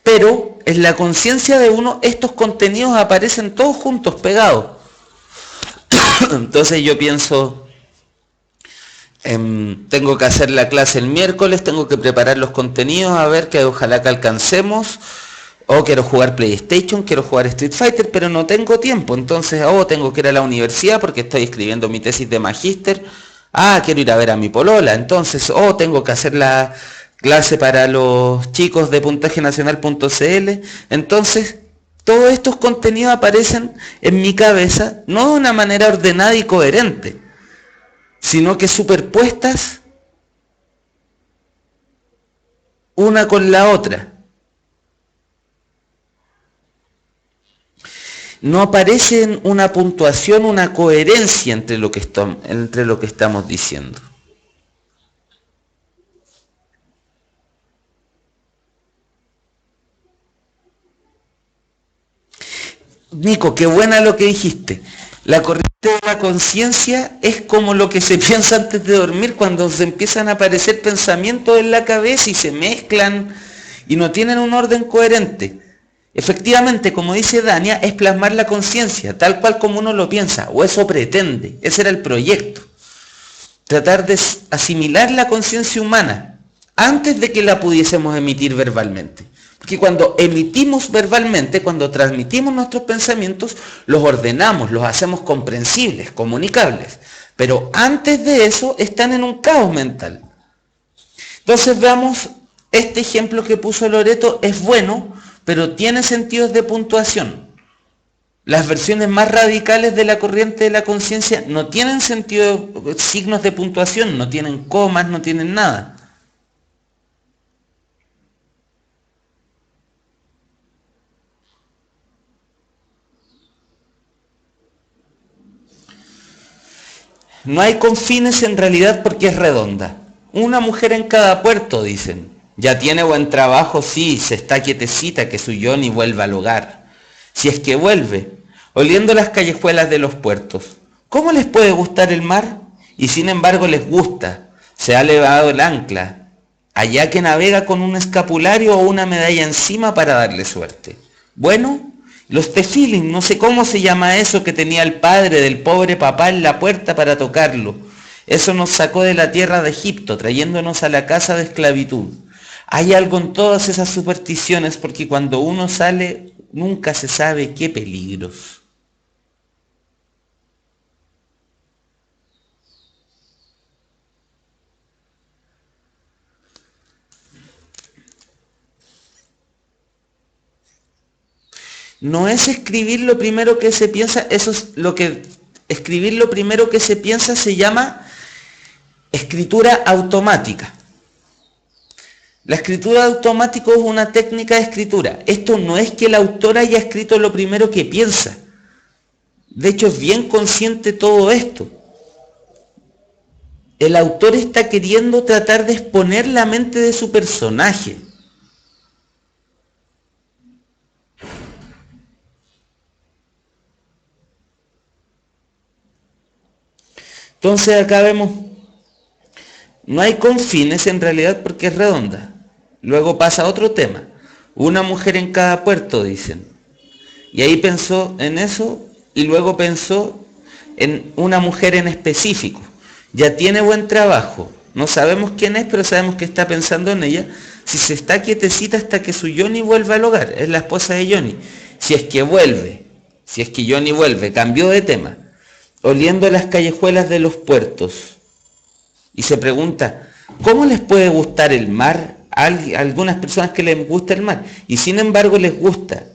Pero en la conciencia de uno, estos contenidos aparecen todos juntos, pegados. Entonces yo pienso, tengo que hacer la clase el miércoles, tengo que preparar los contenidos, a ver que ojalá que alcancemos, o quiero jugar PlayStation, quiero jugar Street Fighter, pero no tengo tiempo, entonces, tengo que ir a la universidad porque estoy escribiendo mi tesis de magíster, quiero ir a ver a mi polola, entonces, tengo que hacer la clase para los chicos de puntajenacional.cl, entonces, todos estos contenidos aparecen en mi cabeza, no de una manera ordenada y coherente, sino que superpuestas una con la otra. No aparece una puntuación, una coherencia entre lo que estamos diciendo. Nico, qué buena lo que dijiste. La corriente de la conciencia es como lo que se piensa antes de dormir, cuando se empiezan a aparecer pensamientos en la cabeza y se mezclan y no tienen un orden coherente. Efectivamente, como dice Dania, es plasmar la conciencia, tal cual como uno lo piensa, o eso pretende, ese era el proyecto. Tratar de asimilar la conciencia humana antes de que la pudiésemos emitir verbalmente. Porque cuando emitimos verbalmente, cuando transmitimos nuestros pensamientos, los ordenamos, los hacemos comprensibles, comunicables. Pero antes de eso están en un caos mental. Entonces veamos, este ejemplo que puso Loreto es bueno, pero tiene sentidos de puntuación. Las versiones más radicales de la corriente de la conciencia no tienen signos de puntuación, no tienen comas, no tienen nada. No hay confines en realidad porque es redonda. Una mujer en cada puerto, dicen. Ya tiene buen trabajo, sí, se está quietecita que su Johnny vuelva al hogar. Si es que vuelve, oliendo las callejuelas de los puertos. ¿Cómo les puede gustar el mar? Y sin embargo les gusta. Se ha elevado el ancla. Allá que navega con un escapulario o una medalla encima para darle suerte. Bueno, Los tefilim, no sé cómo se llama eso que tenía el padre del pobre papá en la puerta para tocarlo. Eso nos sacó de la tierra de Egipto, trayéndonos a la casa de esclavitud. Hay algo en todas esas supersticiones porque cuando uno sale nunca se sabe qué peligros. No es escribir lo primero que se piensa, eso es lo que escribir lo primero que se piensa se llama escritura automática. La escritura automática es una técnica de escritura. Esto no es que el autor haya escrito lo primero que piensa. De hecho, es bien consciente todo esto. El autor está queriendo tratar de exponer la mente de su personaje. Entonces acá vemos, no hay confines en realidad porque es redonda. Luego pasa otro tema. Una mujer en cada puerto, dicen. Y ahí pensó en eso y luego pensó en una mujer en específico. Ya tiene buen trabajo. No sabemos quién es, pero sabemos que está pensando en ella. Si se está quietecita hasta que su Johnny vuelva al hogar. Es la esposa de Johnny. Si es que vuelve. Si es que Johnny vuelve. Cambió de tema. Oliendo las callejuelas de los puertos. Y se pregunta, ¿cómo les puede gustar el mar? A algunas personas que les gusta el mar. Y sin embargo les gusta.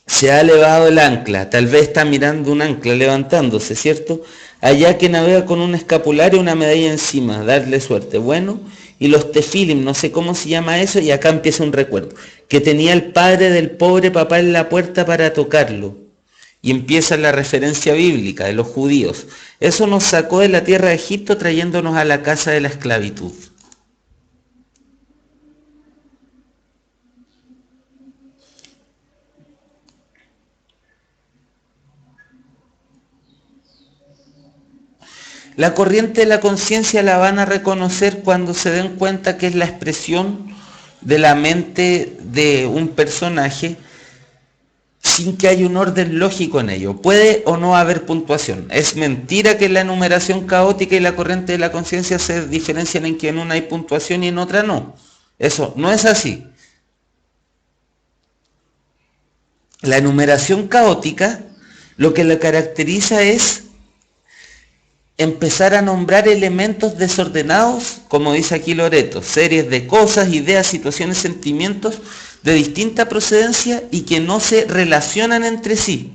Se ha elevado el ancla, tal vez está mirando un ancla levantándose, ¿cierto? Allá que navega con un escapulario y una medalla encima, darle suerte. Bueno, y los tefilim, no sé cómo se llama eso, y acá empieza un recuerdo, que tenía el padre del pobre papá en la puerta para tocarlo. Y empieza la referencia bíblica de los judíos. Eso nos sacó de la tierra de Egipto trayéndonos a la casa de la esclavitud. La corriente de la conciencia la van a reconocer cuando se den cuenta que es la expresión de la mente de un personaje sin que haya un orden lógico en ello. Puede o no haber puntuación. Es mentira que la enumeración caótica y la corriente de la conciencia se diferencian en que en una hay puntuación y en otra no. Eso no es así. La enumeración caótica lo que la caracteriza es empezar a nombrar elementos desordenados, como dice aquí Loreto, series de cosas, ideas, situaciones, sentimientos de distinta procedencia y que no se relacionan entre sí.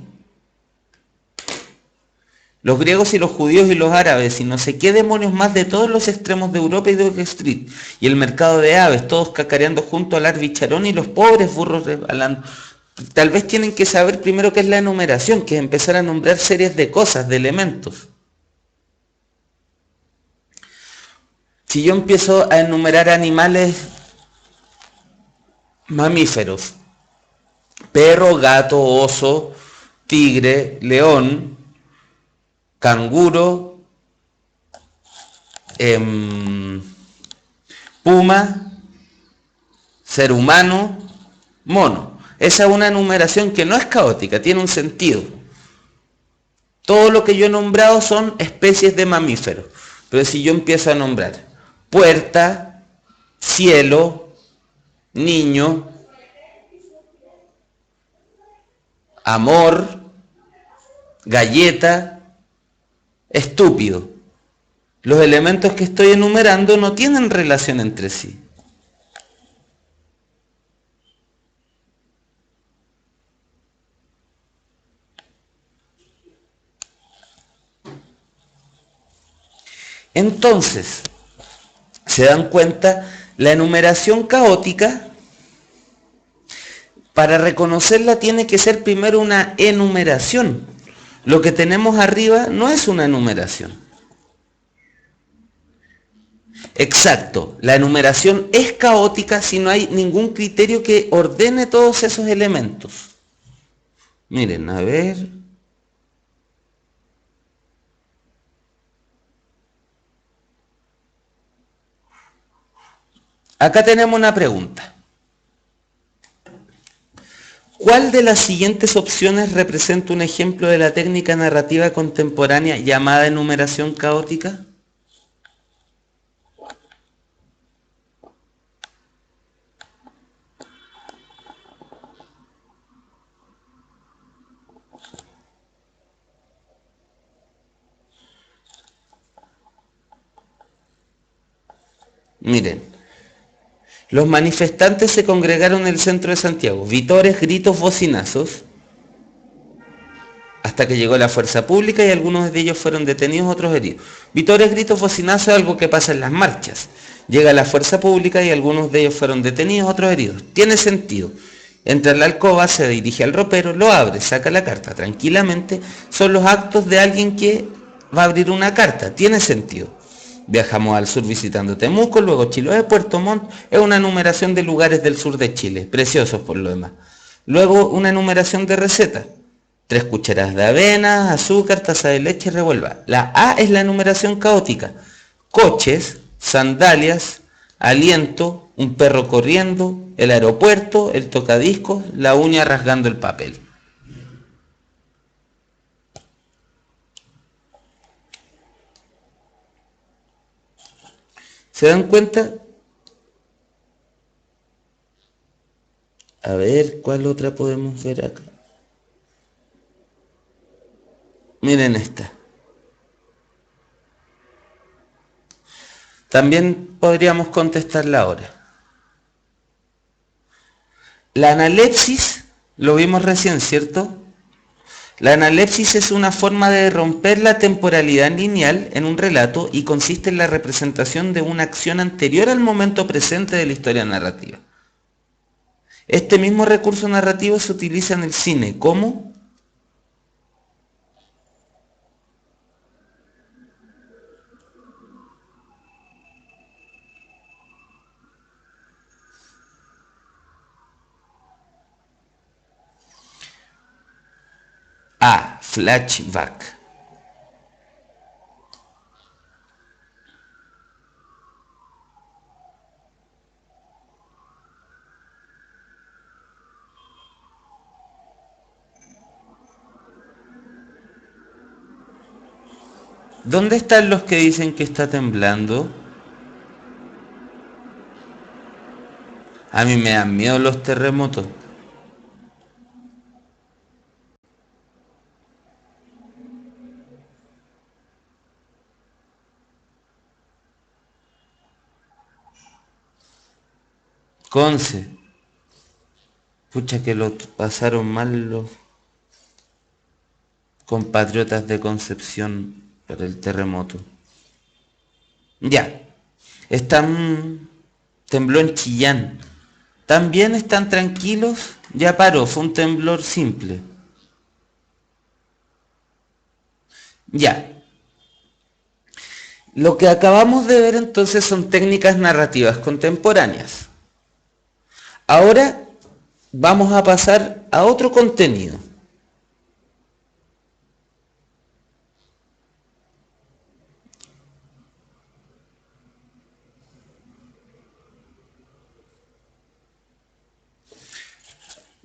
Los griegos y los judíos y los árabes y no sé qué demonios más de todos los extremos de Europa y de Oak Street y el mercado de aves, todos cacareando junto al arbicharón y los pobres burros resbalando. Tal vez tienen que saber primero qué es la enumeración, que es empezar a nombrar series de cosas, de elementos. Si yo empiezo a enumerar animales mamíferos, perro, gato, oso, tigre, león, canguro, puma, ser humano, mono. Esa es una enumeración que no es caótica, tiene un sentido. Todo lo que yo he nombrado son especies de mamíferos. Pero si yo empiezo a nombrar puerta, cielo, niño, amor, galleta, estúpido. Los elementos que estoy enumerando no tienen relación entre sí. Entonces, ¿se dan cuenta? La enumeración caótica, para reconocerla tiene que ser primero una enumeración. Lo que tenemos arriba no es una enumeración. Exacto, la enumeración es caótica si no hay ningún criterio que ordene todos esos elementos. Miren, a ver. Acá tenemos una pregunta. ¿Cuál de las siguientes opciones representa un ejemplo de la técnica narrativa contemporánea llamada enumeración caótica? Miren, los manifestantes se congregaron en el centro de Santiago. Vitores, gritos, bocinazos, hasta que llegó la fuerza pública y algunos de ellos fueron detenidos, otros heridos. Vitores, gritos, bocinazos es algo que pasa en las marchas. Llega la fuerza pública y algunos de ellos fueron detenidos, otros heridos. Tiene sentido. Entra en la alcoba, se dirige al ropero, lo abre, saca la carta tranquilamente. Son los actos de alguien que va a abrir una carta. Tiene sentido. Viajamos al sur visitando Temuco, luego Chiloé, Puerto Montt. Es una enumeración de lugares del sur de Chile, preciosos por lo demás. Luego una enumeración de recetas. 3 cucharadas de avena, azúcar, taza de leche, revuelva. La A es la enumeración caótica. Coches, sandalias, aliento, un perro corriendo, el aeropuerto, el tocadiscos, la uña rasgando el papel. ¿Se dan cuenta? A ver, ¿cuál otra podemos ver acá? Miren esta. También podríamos contestarla ahora. La analepsis, lo vimos recién, ¿cierto? La analepsis es una forma de romper la temporalidad lineal en un relato y consiste en la representación de una acción anterior al momento presente de la historia narrativa. Este mismo recurso narrativo se utiliza en el cine como A. Flashback. ¿Dónde están los que dicen que está temblando? A mí me dan miedo los terremotos. Conce. Pucha que lo pasaron mal los compatriotas de Concepción por el terremoto. Ya. Tembló en Chillán. También están tranquilos. Ya paró, fue un temblor simple. Ya. Lo que acabamos de ver entonces son técnicas narrativas contemporáneas. Ahora vamos a pasar a otro contenido.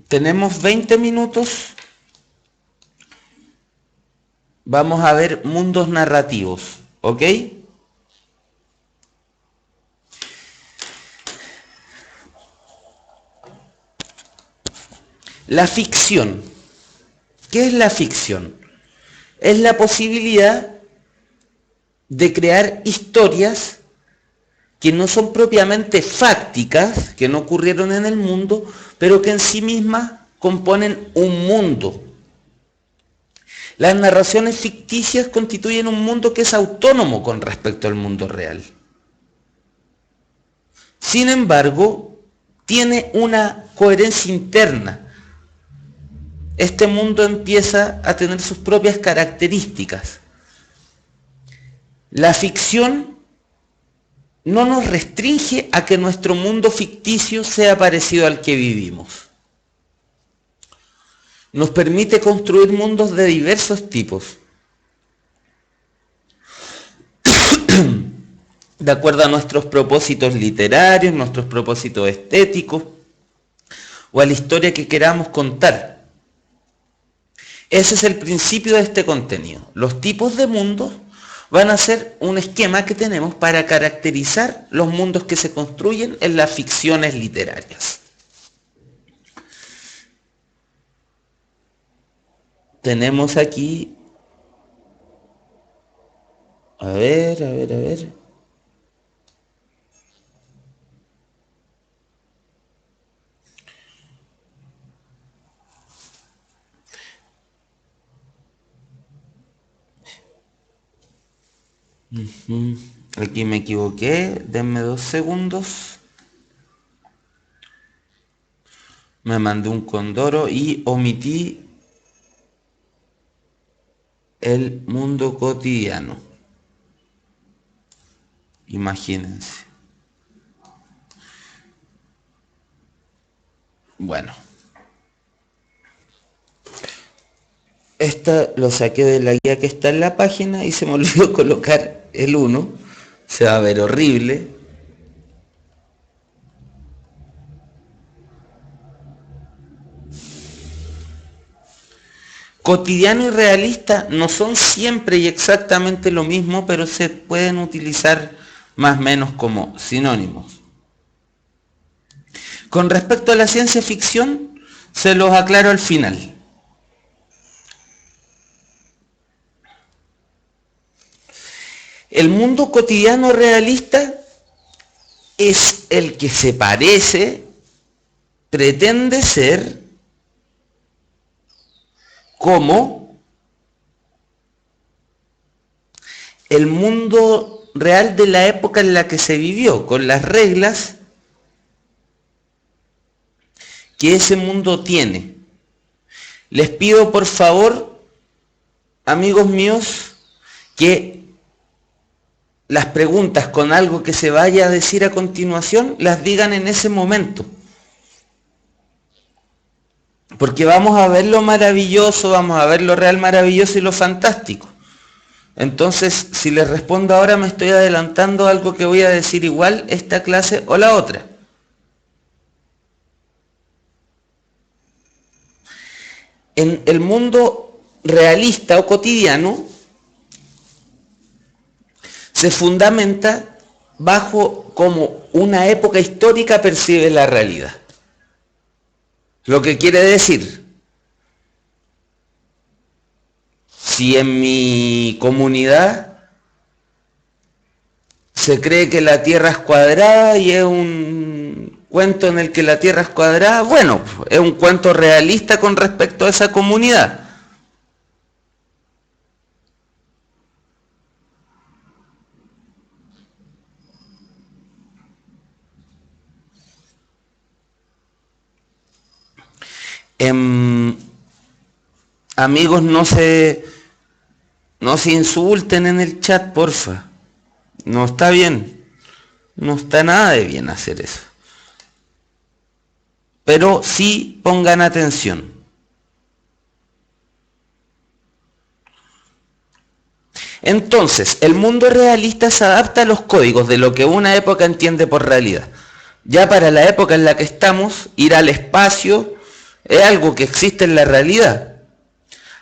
Tenemos 20 minutos. Vamos a ver mundos narrativos, ¿ok? La ficción. ¿Qué es la ficción? Es la posibilidad de crear historias que no son propiamente fácticas, que no ocurrieron en el mundo, pero que en sí mismas componen un mundo. Las narraciones ficticias constituyen un mundo que es autónomo con respecto al mundo real. Sin embargo, tiene una coherencia interna. Este mundo empieza a tener sus propias características. La ficción no nos restringe a que nuestro mundo ficticio sea parecido al que vivimos. Nos permite construir mundos de diversos tipos, de acuerdo a nuestros propósitos literarios, nuestros propósitos estéticos. o a la historia que queramos contar. Ese es el principio de este contenido. Los tipos de mundos van a ser un esquema que tenemos para caracterizar los mundos que se construyen en las ficciones literarias. Tenemos aquí, a ver. Aquí me equivoqué, denme 2 segundos. Me mandé un condoro y omití el mundo cotidiano. Imagínense. Bueno. Esta lo saqué de la guía que está en la página y se me olvidó colocar el 1. Se va a ver horrible. Cotidiano y realista no son siempre y exactamente lo mismo, pero se pueden utilizar más o menos como sinónimos. Con respecto a la ciencia ficción, se los aclaro al final. El mundo cotidiano realista es el que se parece, pretende ser, como el mundo real de la época en la que se vivió, con las reglas que ese mundo tiene. Les pido por favor, amigos míos, que las preguntas con algo que se vaya a decir a continuación, las digan en ese momento. Porque vamos a ver lo maravilloso, vamos a ver lo real maravilloso y lo fantástico. Entonces, si les respondo ahora, me estoy adelantando a algo que voy a decir igual esta clase o la otra. En el mundo realista o cotidiano, se fundamenta bajo cómo una época histórica percibe la realidad. Lo que quiere decir, si en mi comunidad se cree que la Tierra es cuadrada y es un cuento en el que la Tierra es cuadrada, bueno, es un cuento realista con respecto a esa comunidad. Amigos, no se insulten en el chat, porfa. No está bien. No está nada de bien hacer eso. Pero sí pongan atención. Entonces, el mundo realista se adapta a los códigos de lo que una época entiende por realidad. Ya para la época en la que estamos, ir al espacio es algo que existe en la realidad.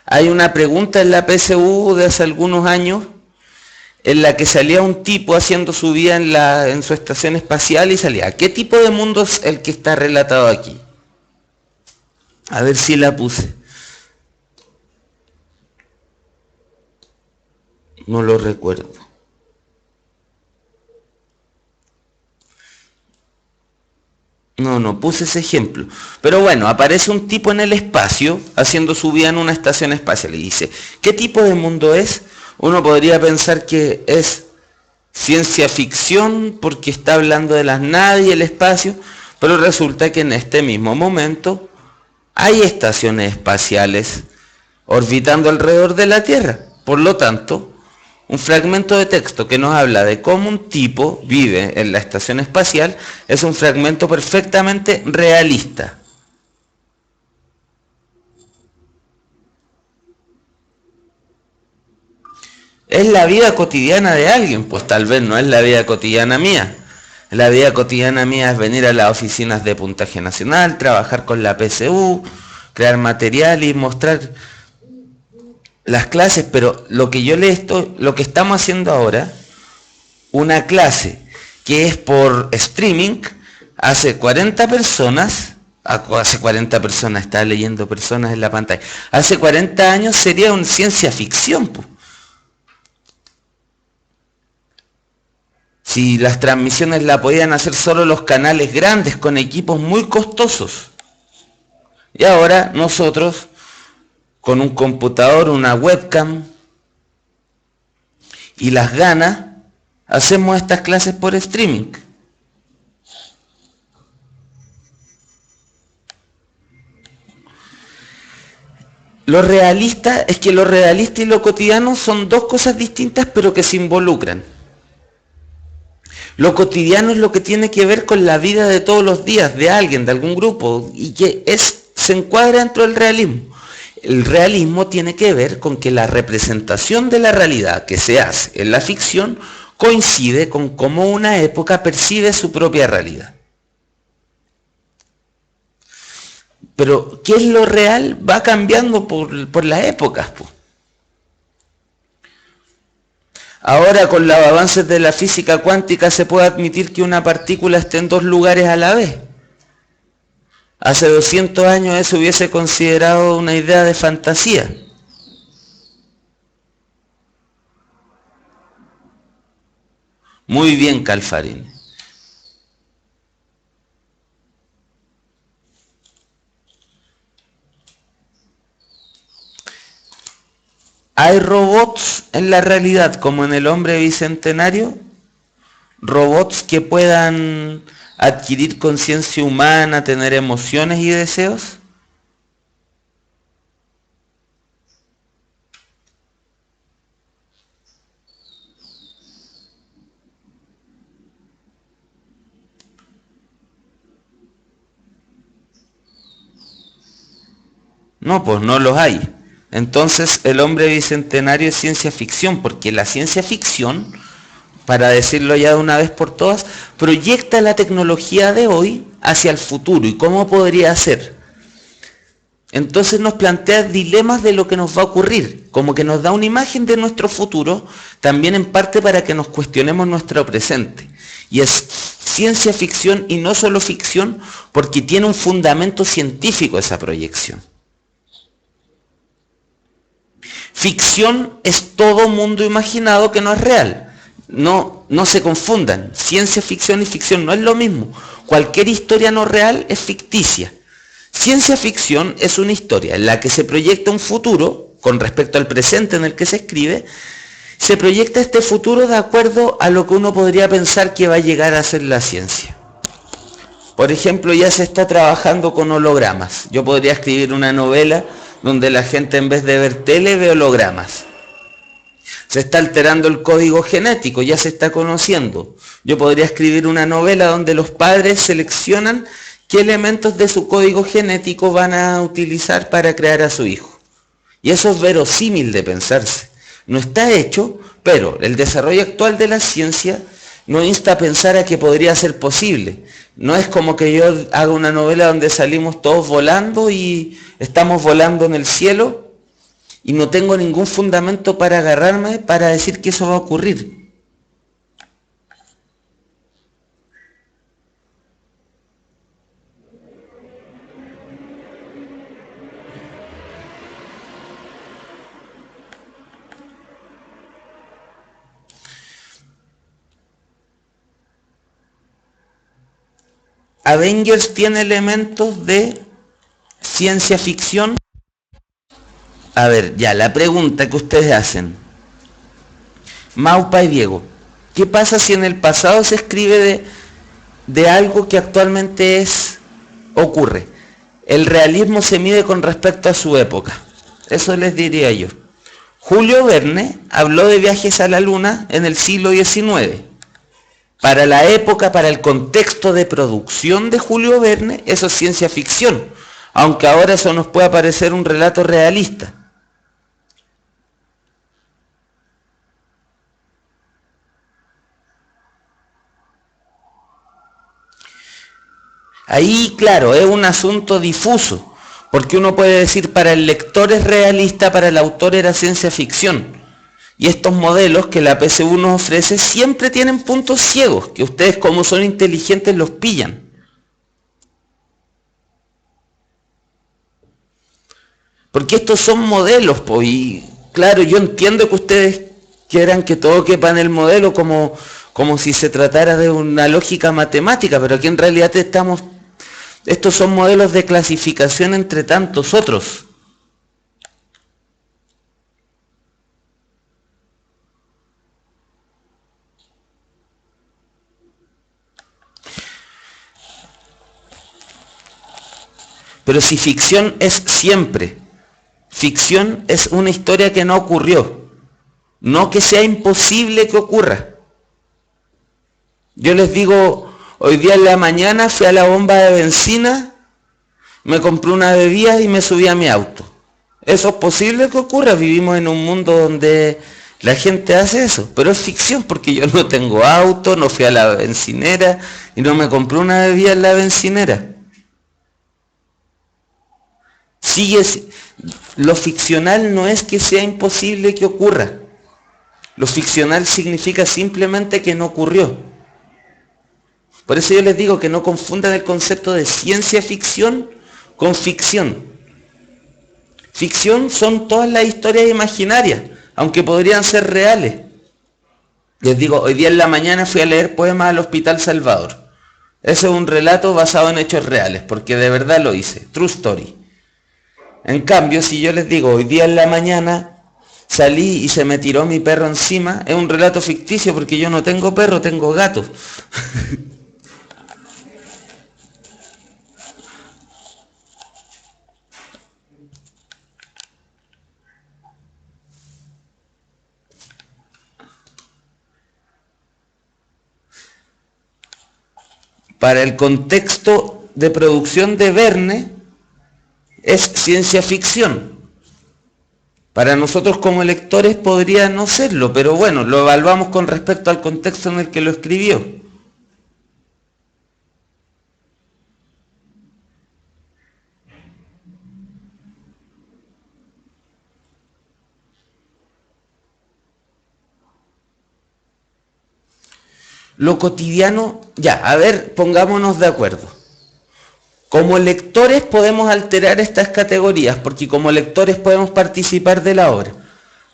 Hay una pregunta en la PSU de hace algunos años en la que salía un tipo haciendo su vida en su estación espacial y salía, ¿qué tipo de mundo es el que está relatado aquí? A ver si la puse. No lo recuerdo. No puse ese ejemplo. Pero bueno, aparece un tipo en el espacio haciendo su vida en una estación espacial y dice, ¿qué tipo de mundo es? Uno podría pensar que es ciencia ficción porque está hablando de las naves y el espacio, pero resulta que en este mismo momento hay estaciones espaciales orbitando alrededor de la Tierra. Por lo tanto, un fragmento de texto que nos habla de cómo un tipo vive en la estación espacial es un fragmento perfectamente realista. Es la vida cotidiana de alguien, pues tal vez no es la vida cotidiana mía. La vida cotidiana mía es venir a las oficinas de puntaje nacional, trabajar con la PSU, crear material y mostrar las clases, pero lo que lo que estamos haciendo ahora, una clase que es por streaming, hace 40 personas, hace 40 personas, estaba leyendo personas en la pantalla, hace 40 años sería una ciencia ficción, po. Si las transmisiones la podían hacer solo los canales grandes con equipos muy costosos. Y ahora nosotros, con un computador, una webcam y las ganas, hacemos estas clases por streaming. Lo realista es que lo realista y lo cotidiano son dos cosas distintas pero que se involucran. Lo cotidiano es lo que tiene que ver con la vida de todos los días, de alguien, de algún grupo, y que se encuadra dentro del realismo. El realismo tiene que ver con que la representación de la realidad que se hace en la ficción coincide con cómo una época percibe su propia realidad. Pero, ¿qué es lo real? Va cambiando por las épocas, pues. Ahora con los avances de la física cuántica se puede admitir que una partícula esté en dos lugares a la vez. Hace 200 años eso hubiese considerado una idea de fantasía. Muy bien, Calfarín. ¿Hay robots en la realidad como en el hombre bicentenario? ¿Robots que puedan adquirir conciencia humana, tener emociones y deseos? No, pues no los hay. Entonces el hombre bicentenario es ciencia ficción, porque la ciencia ficción, para decirlo ya de una vez por todas, proyecta la tecnología de hoy hacia el futuro y cómo podría ser. Entonces nos plantea dilemas de lo que nos va a ocurrir, como que nos da una imagen de nuestro futuro, también en parte para que nos cuestionemos nuestro presente. Y es ciencia ficción y no solo ficción, porque tiene un fundamento científico esa proyección. Ficción es todo mundo imaginado que no es real. No se confundan. Ciencia ficción y ficción no es lo mismo. Cualquier historia no real es ficticia. Ciencia ficción es una historia en la que se proyecta un futuro con respecto al presente en el que se escribe. Se proyecta este futuro de acuerdo a lo que uno podría pensar que va a llegar a ser la ciencia. Por ejemplo, ya se está trabajando con hologramas. Yo podría escribir una novela donde la gente en vez de ver tele ve hologramas. Se está alterando el código genético, ya se está conociendo. Yo podría escribir una novela donde los padres seleccionan qué elementos de su código genético van a utilizar para crear a su hijo. Y eso es verosímil de pensarse. No está hecho, pero el desarrollo actual de la ciencia nos insta a pensar a que podría ser posible. No es como que yo haga una novela donde salimos todos volando y estamos volando en el cielo y no tengo ningún fundamento para agarrarme para decir que eso va a ocurrir. Avengers tiene elementos de ciencia ficción. A ver, ya, la pregunta que ustedes hacen. Maupa y Diego, ¿qué pasa si en el pasado se escribe de algo que actualmente ocurre? El realismo se mide con respecto a su época. Eso les diría yo. Julio Verne habló de viajes a la luna en el siglo XIX. Para la época, para el contexto de producción de Julio Verne, eso es ciencia ficción, aunque ahora eso nos pueda parecer un relato realista. Ahí, claro, es un asunto difuso, porque uno puede decir para el lector es realista, para el autor era ciencia ficción. Y estos modelos que la PSU nos ofrece siempre tienen puntos ciegos, que ustedes como son inteligentes los pillan. Porque estos son modelos, pues, y claro, yo entiendo que ustedes quieran que todo quepa en el modelo como si se tratara de una lógica matemática, pero aquí en realidad estos son modelos de clasificación entre tantos otros. Pero si ficción es siempre, ficción es una historia que no ocurrió, no que sea imposible que ocurra. Yo les digo, hoy día en la mañana fui a la bomba de benzina, me compré una bebida y me subí a mi auto. Eso es posible que ocurra, vivimos en un mundo donde la gente hace eso, pero es ficción porque yo no tengo auto, no fui a la bencinera y no me compré una bebida en la bencinera. Sigue, lo ficcional no es que sea imposible que ocurra. Lo ficcional significa simplemente que no ocurrió. Por eso yo les digo que no confundan el concepto de ciencia ficción con ficción. Ficción son todas las historias imaginarias, aunque podrían ser reales. Les digo, hoy día en la mañana fui a leer poemas al Hospital Salvador. Ese es un relato basado en hechos reales, porque de verdad lo hice. True story. En cambio, si yo les digo, hoy día en la mañana salí y se me tiró mi perro encima, es un relato ficticio porque yo no tengo perro, tengo gato. Para el contexto de producción de Verne, es ciencia ficción. Para nosotros como lectores podría no serlo, pero bueno, lo evaluamos con respecto al contexto en el que lo escribió. Lo cotidiano, ya, a ver, pongámonos de acuerdo. Como lectores podemos alterar estas categorías, porque como lectores podemos participar de la obra.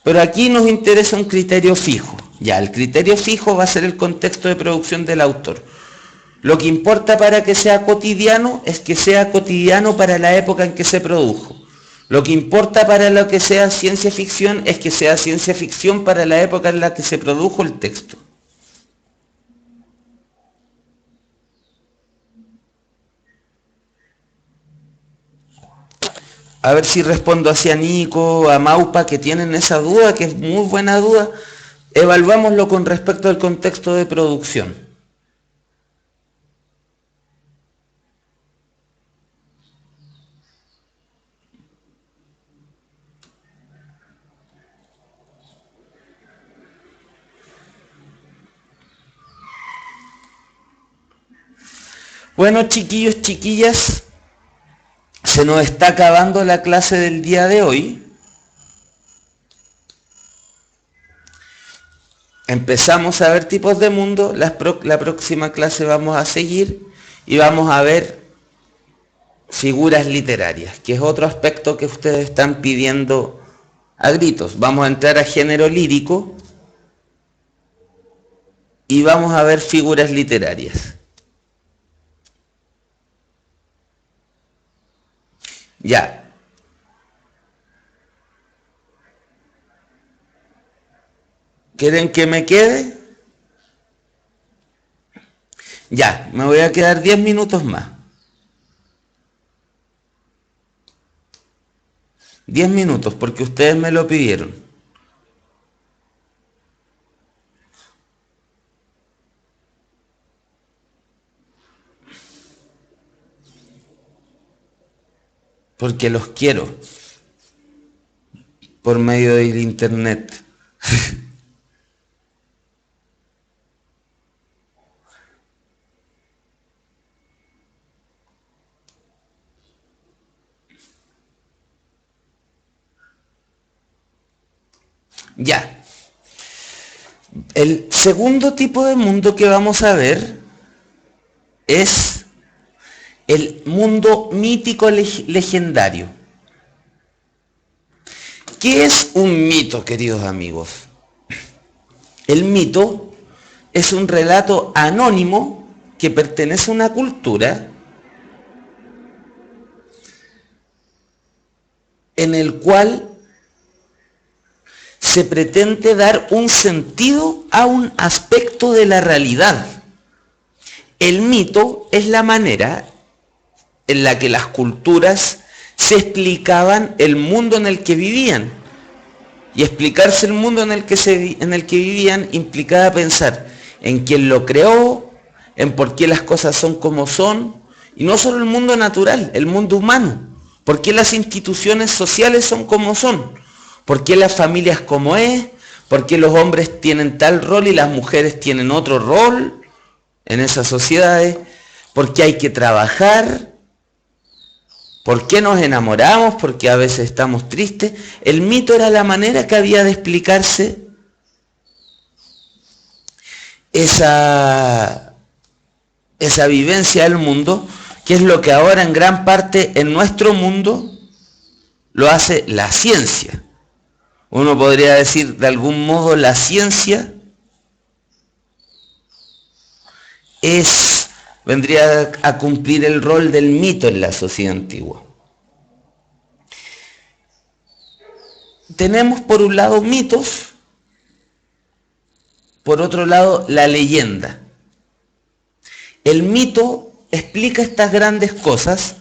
Pero aquí nos interesa un criterio fijo. Ya, el criterio fijo va a ser el contexto de producción del autor. Lo que importa para que sea cotidiano es que sea cotidiano para la época en que se produjo. Lo que importa para lo que sea ciencia ficción es que sea ciencia ficción para la época en la que se produjo el texto. A ver si respondo hacia Nico, a Maupa, que tienen esa duda, que es muy buena duda. Evaluámoslo con respecto al contexto de producción. Bueno, chiquillos, chiquillas, se nos está acabando la clase del día de hoy. Empezamos a ver tipos de mundo, la próxima clase vamos a seguir y vamos a ver figuras literarias, que es otro aspecto que ustedes están pidiendo a gritos. Vamos a entrar a género lírico y vamos a ver figuras literarias. Ya. ¿Quieren que me quede? Ya, me voy a quedar 10 minutos más. 10 minutos, porque ustedes me lo pidieron. Porque los quiero. Por medio del internet. Ya. El segundo tipo de mundo que vamos a ver es el mundo mítico legendario. ¿Qué es un mito, queridos amigos? El mito es un relato anónimo que pertenece a una cultura en el cual se pretende dar un sentido a un aspecto de la realidad. El mito es la manera en la que las culturas se explicaban el mundo en el que vivían. Y explicarse el mundo en el que vivían implicaba pensar en quién lo creó, en por qué las cosas son como son, y no solo el mundo natural, el mundo humano. ¿Por qué las instituciones sociales son como son? ¿Por qué las familias como es? ¿Por qué los hombres tienen tal rol y las mujeres tienen otro rol en esas sociedades? ¿Por qué hay que trabajar? ¿Por qué nos enamoramos? ¿Por qué a veces estamos tristes? El mito era la manera que había de explicarse esa vivencia del mundo, que es lo que ahora en gran parte en nuestro mundo lo hace la ciencia. Uno podría decir de algún modo la ciencia vendría a cumplir el rol del mito en la sociedad antigua. Tenemos por un lado mitos, por otro lado la leyenda. El mito explica estas grandes cosas,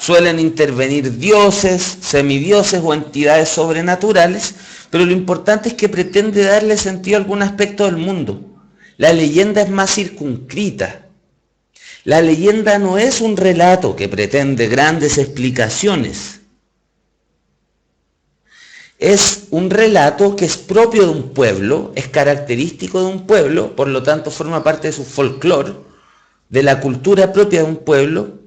suelen intervenir dioses, semidioses o entidades sobrenaturales, pero lo importante es que pretende darle sentido a algún aspecto del mundo. La leyenda es más circunscrita. La leyenda no es un relato que pretende grandes explicaciones. Es un relato que es propio de un pueblo, es característico de un pueblo, por lo tanto forma parte de su folclore, de la cultura propia de un pueblo.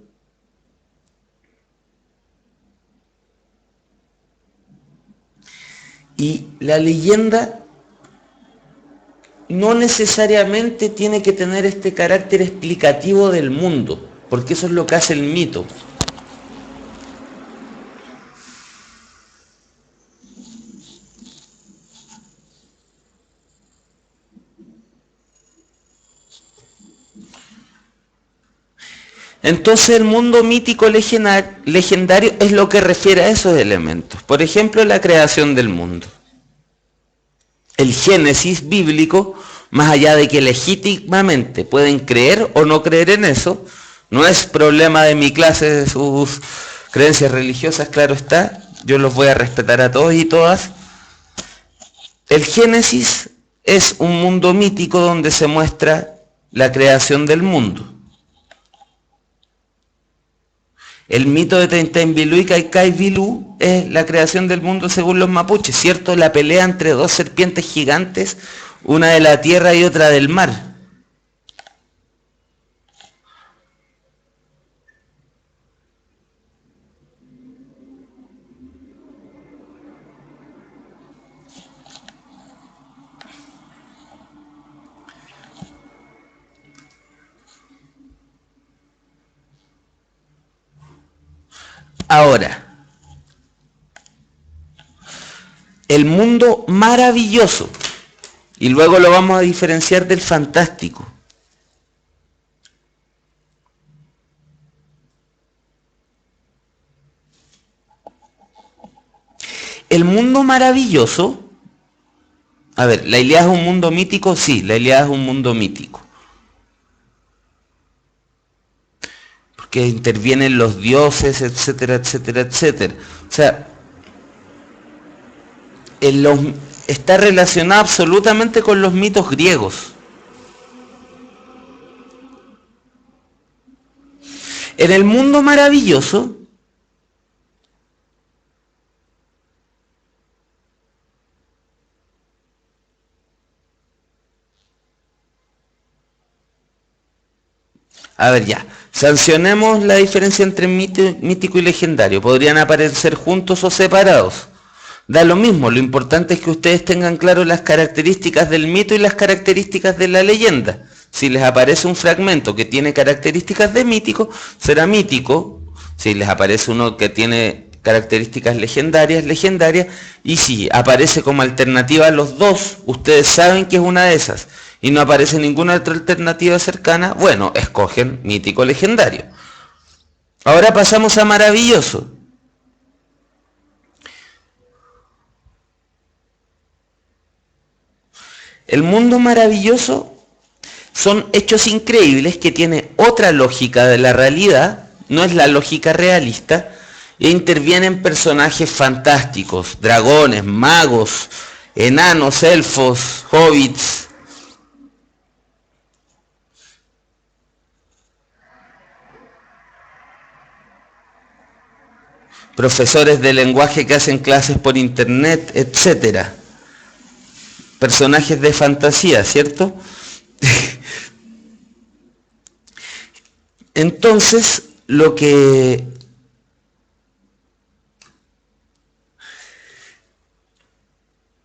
Y la leyenda no necesariamente tiene que tener este carácter explicativo del mundo, porque eso es lo que hace el mito. Entonces el mundo mítico legendario es lo que refiere a esos elementos. Por ejemplo, la creación del mundo. El Génesis bíblico, más allá de que legítimamente pueden creer o no creer en eso, no es problema de mi clase, de sus creencias religiosas, claro está, yo los voy a respetar a todos y todas. El Génesis es un mundo mítico donde se muestra la creación del mundo. El mito de Taintainbilú y Caicaibilú es la creación del mundo según los mapuches, ¿cierto? La pelea entre dos serpientes gigantes, una de la tierra y otra del mar. Ahora, el mundo maravilloso, y luego lo vamos a diferenciar del fantástico. El mundo maravilloso, a ver, ¿la Ilíada es un mundo mítico? Sí, la Ilíada es un mundo mítico. Porque intervienen los dioses, etcétera, etcétera, etcétera. O sea, está relacionado absolutamente con los mitos griegos. En el mundo maravilloso, a ver ya, sancionemos la diferencia entre mítico y legendario. Podrían aparecer juntos o separados. Da lo mismo, lo importante es que ustedes tengan claro las características del mito y las características de la leyenda. Si les aparece un fragmento que tiene características de mítico, será mítico. Si les aparece uno que tiene características legendarias, legendaria. Y si aparece como alternativa a los dos, ustedes saben que es una de esas, y no aparece ninguna otra alternativa cercana, bueno, escogen mítico legendario. Ahora pasamos a maravilloso. El mundo maravilloso son hechos increíbles que tiene otra lógica de la realidad, no es la lógica realista, e intervienen personajes fantásticos, dragones, magos, enanos, elfos, hobbits. Profesores de lenguaje que hacen clases por internet, etcétera. Personajes de fantasía, ¿cierto? Entonces, lo que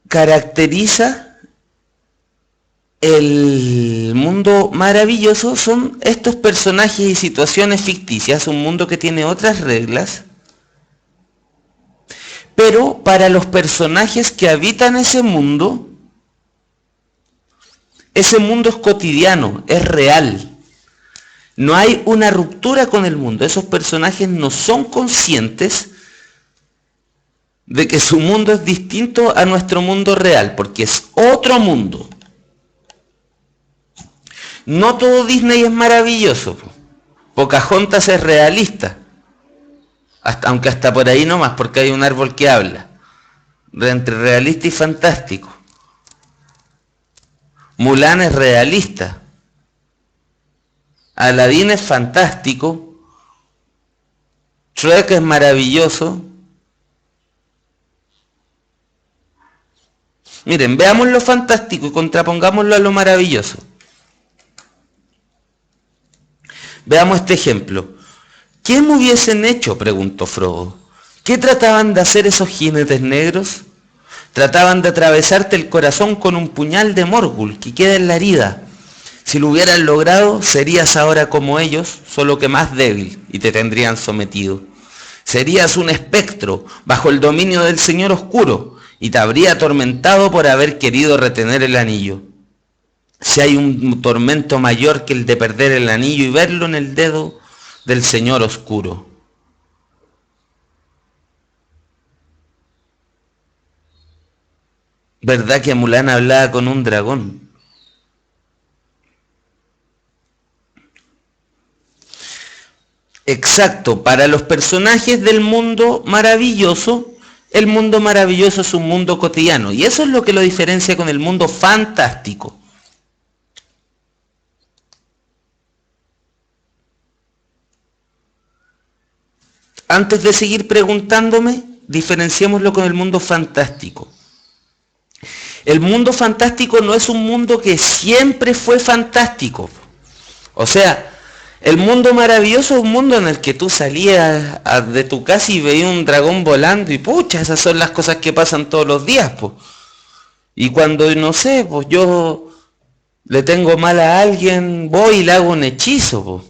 caracteriza el mundo maravilloso son estos personajes y situaciones ficticias, un mundo que tiene otras reglas, pero para los personajes que habitan ese mundo es cotidiano, es real. No hay una ruptura con el mundo. Esos personajes no son conscientes de que su mundo es distinto a nuestro mundo real, porque es otro mundo. No todo Disney es maravilloso. Pocahontas es realista. Aunque hasta por ahí nomás, porque hay un árbol que habla. Entre realista y fantástico. Mulan es realista. Aladín es fantástico. Shrek es maravilloso. Miren, veamos lo fantástico y contrapongámoslo a lo maravilloso. Veamos este ejemplo. ¿Qué me hubiesen hecho?, preguntó Frodo. ¿Qué trataban de hacer esos jinetes negros? Trataban de atravesarte el corazón con un puñal de Morgul que queda en la herida. Si lo hubieran logrado, serías ahora como ellos, solo que más débil, y te tendrían sometido. Serías un espectro bajo el dominio del Señor Oscuro, y te habría atormentado por haber querido retener el anillo. Si hay un tormento mayor que el de perder el anillo y verlo en el dedo del Señor Oscuro. ¿Verdad que Mulan hablaba con un dragón? Exacto, para los personajes del mundo maravilloso, el mundo maravilloso es un mundo cotidiano, y eso es lo que lo diferencia con el mundo fantástico. Antes de seguir preguntándome, diferenciémoslo con el mundo fantástico. El mundo fantástico no es un mundo que siempre fue fantástico. O sea, el mundo maravilloso es un mundo en el que tú salías de tu casa y veías un dragón volando y pucha, esas son las cosas que pasan todos los días, pues. Y cuando, no sé, pues yo le tengo mal a alguien, voy y le hago un hechizo, pues.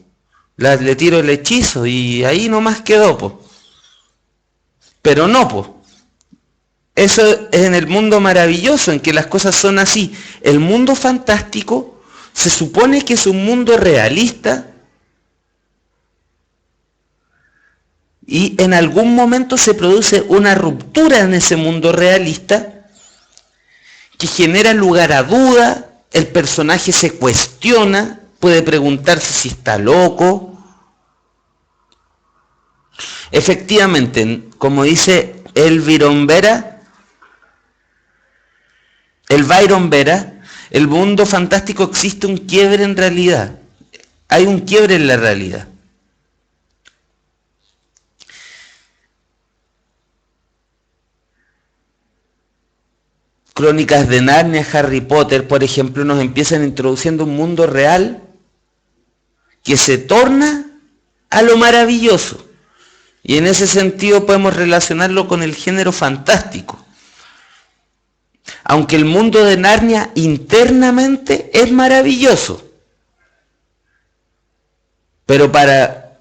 Le tiro el hechizo y ahí nomás quedó, pues. Pero no, pues. Eso es en el mundo maravilloso, en que las cosas son así. El mundo fantástico se supone que es un mundo realista y en algún momento se produce una ruptura en ese mundo realista que genera lugar a duda, el personaje se cuestiona, puede preguntarse si está loco. Efectivamente, como dice el Byron Vera, el mundo fantástico existe un quiebre en realidad. Hay un quiebre en la realidad. Crónicas de Narnia, Harry Potter, por ejemplo, nos empiezan introduciendo un mundo real que se torna a lo maravilloso. Y en ese sentido podemos relacionarlo con el género fantástico. aunque el mundo de Narnia internamente es maravilloso. Pero para,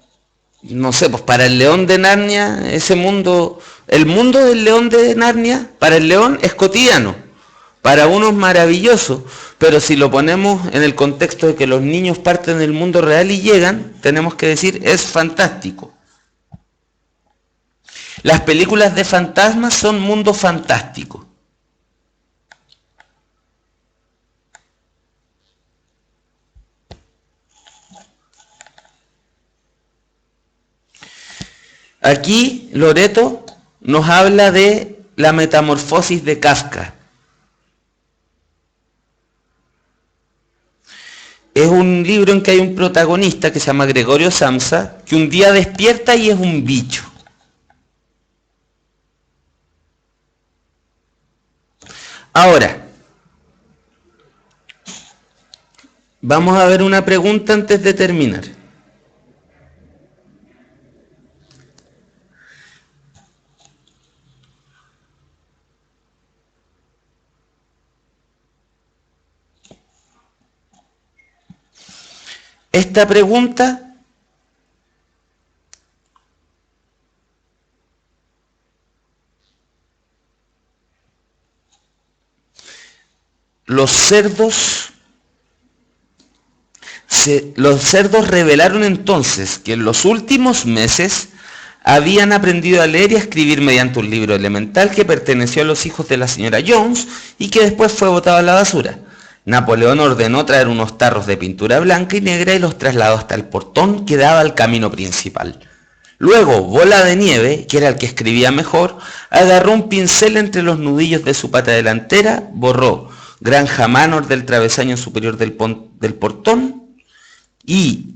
no sé, pues para el león de Narnia, ese mundo, el mundo del león de Narnia, para el león es cotidiano. Para uno es maravilloso, pero si lo ponemos en el contexto de que los niños parten del mundo real y llegan, tenemos que decir, es fantástico. Las películas de fantasmas son mundos fantásticos. Aquí Loreto nos habla de la metamorfosis de Kafka. Es un libro en que hay un protagonista que se llama Gregorio Samsa, que un día despierta y es un bicho. Ahora, vamos a ver una pregunta antes de terminar. Esta pregunta los cerdos revelaron entonces que en los últimos meses habían aprendido a leer y a escribir mediante un libro elemental que perteneció a los hijos de la señora Jones y que después fue botado a la basura. Napoleón ordenó traer unos tarros de pintura blanca y negra y los trasladó hasta el portón que daba al camino principal. Luego, Bola de Nieve, que era el que escribía mejor, agarró un pincel entre los nudillos de su pata delantera, borró Granja Manor del travesaño superior del portón y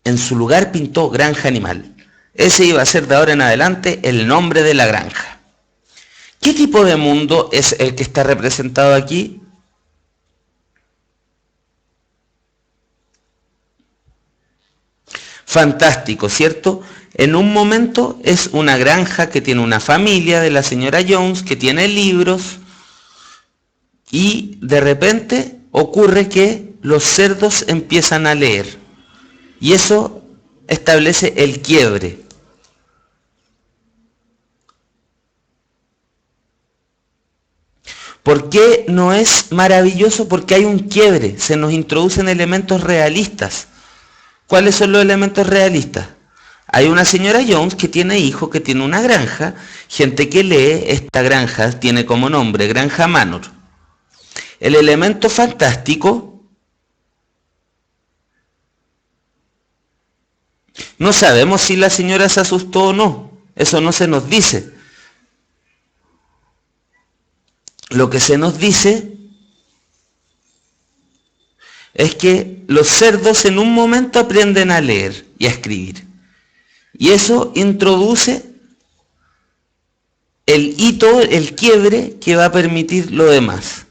en su lugar pintó Granja Animal. Ese iba a ser de ahora en adelante el nombre de la granja. ¿Qué tipo de mundo es el que está representado aquí? Fantástico, ¿cierto? En un momento es una granja que tiene una familia de la señora Jones, que tiene libros, y de repente ocurre que los cerdos empiezan a leer. Y eso establece el quiebre. ¿Por qué no es maravilloso? Porque hay un quiebre, se nos introducen elementos realistas. ¿Cuáles son los elementos realistas? Hay una señora Jones que tiene hijos, que tiene una granja, gente que lee, esta granja tiene como nombre Granja Manor. El elemento fantástico, no sabemos si la señora se asustó o no, eso no se nos dice. Lo que se nos dice es que los cerdos en un momento aprenden a leer y a escribir. Y eso introduce el hito, el quiebre que va a permitir lo demás.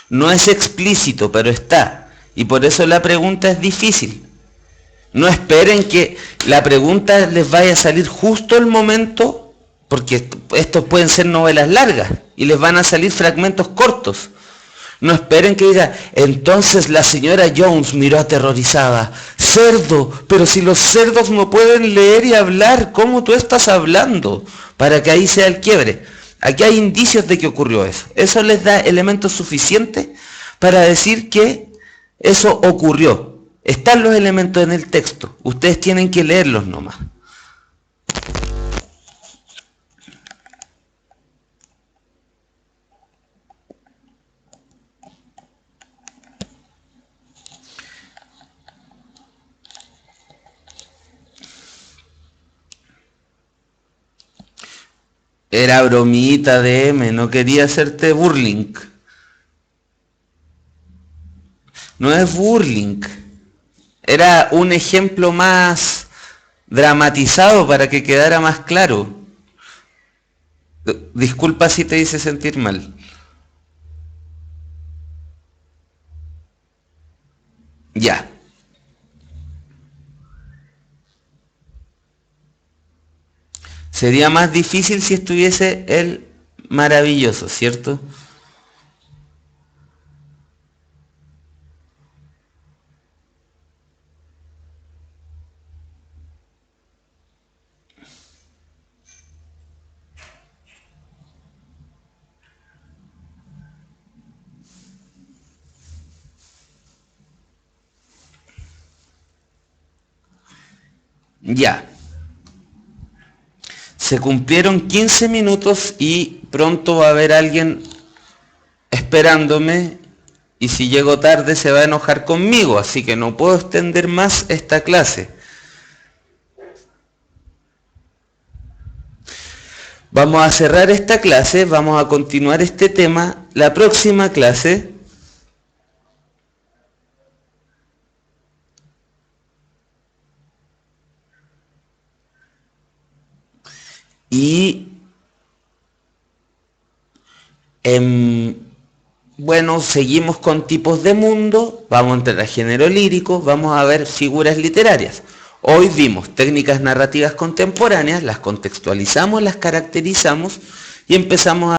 No es explícito, pero está. Y por eso la pregunta es difícil. No esperen que la pregunta les vaya a salir justo el momento, porque estos pueden ser novelas largas y les van a salir fragmentos cortos. No esperen que diga, entonces la señora Jones miró aterrorizada. Cerdo, pero si los cerdos no pueden leer y hablar, ¿cómo tú estás hablando? Para que ahí sea el quiebre. Aquí hay indicios de que ocurrió eso. Eso les da elementos suficientes para decir que eso ocurrió. Están los elementos en el texto. Ustedes tienen que leerlos nomás. Era bromita de M, no quería hacerte burling. No es burling. Era un ejemplo más dramatizado para que quedara más claro. Disculpa si te hice sentir mal. Ya. Sería más difícil si estuviese el maravilloso, ¿cierto? Ya. Se cumplieron 15 minutos y pronto va a haber alguien esperándome y si llego tarde se va a enojar conmigo, así que no puedo extender más esta clase. Vamos a cerrar esta clase, vamos a continuar este tema la próxima clase. Y bueno, seguimos con tipos de mundo, vamos a entrar a género lírico, vamos a ver figuras literarias. Hoy vimos técnicas narrativas contemporáneas, las contextualizamos, las caracterizamos y empezamos a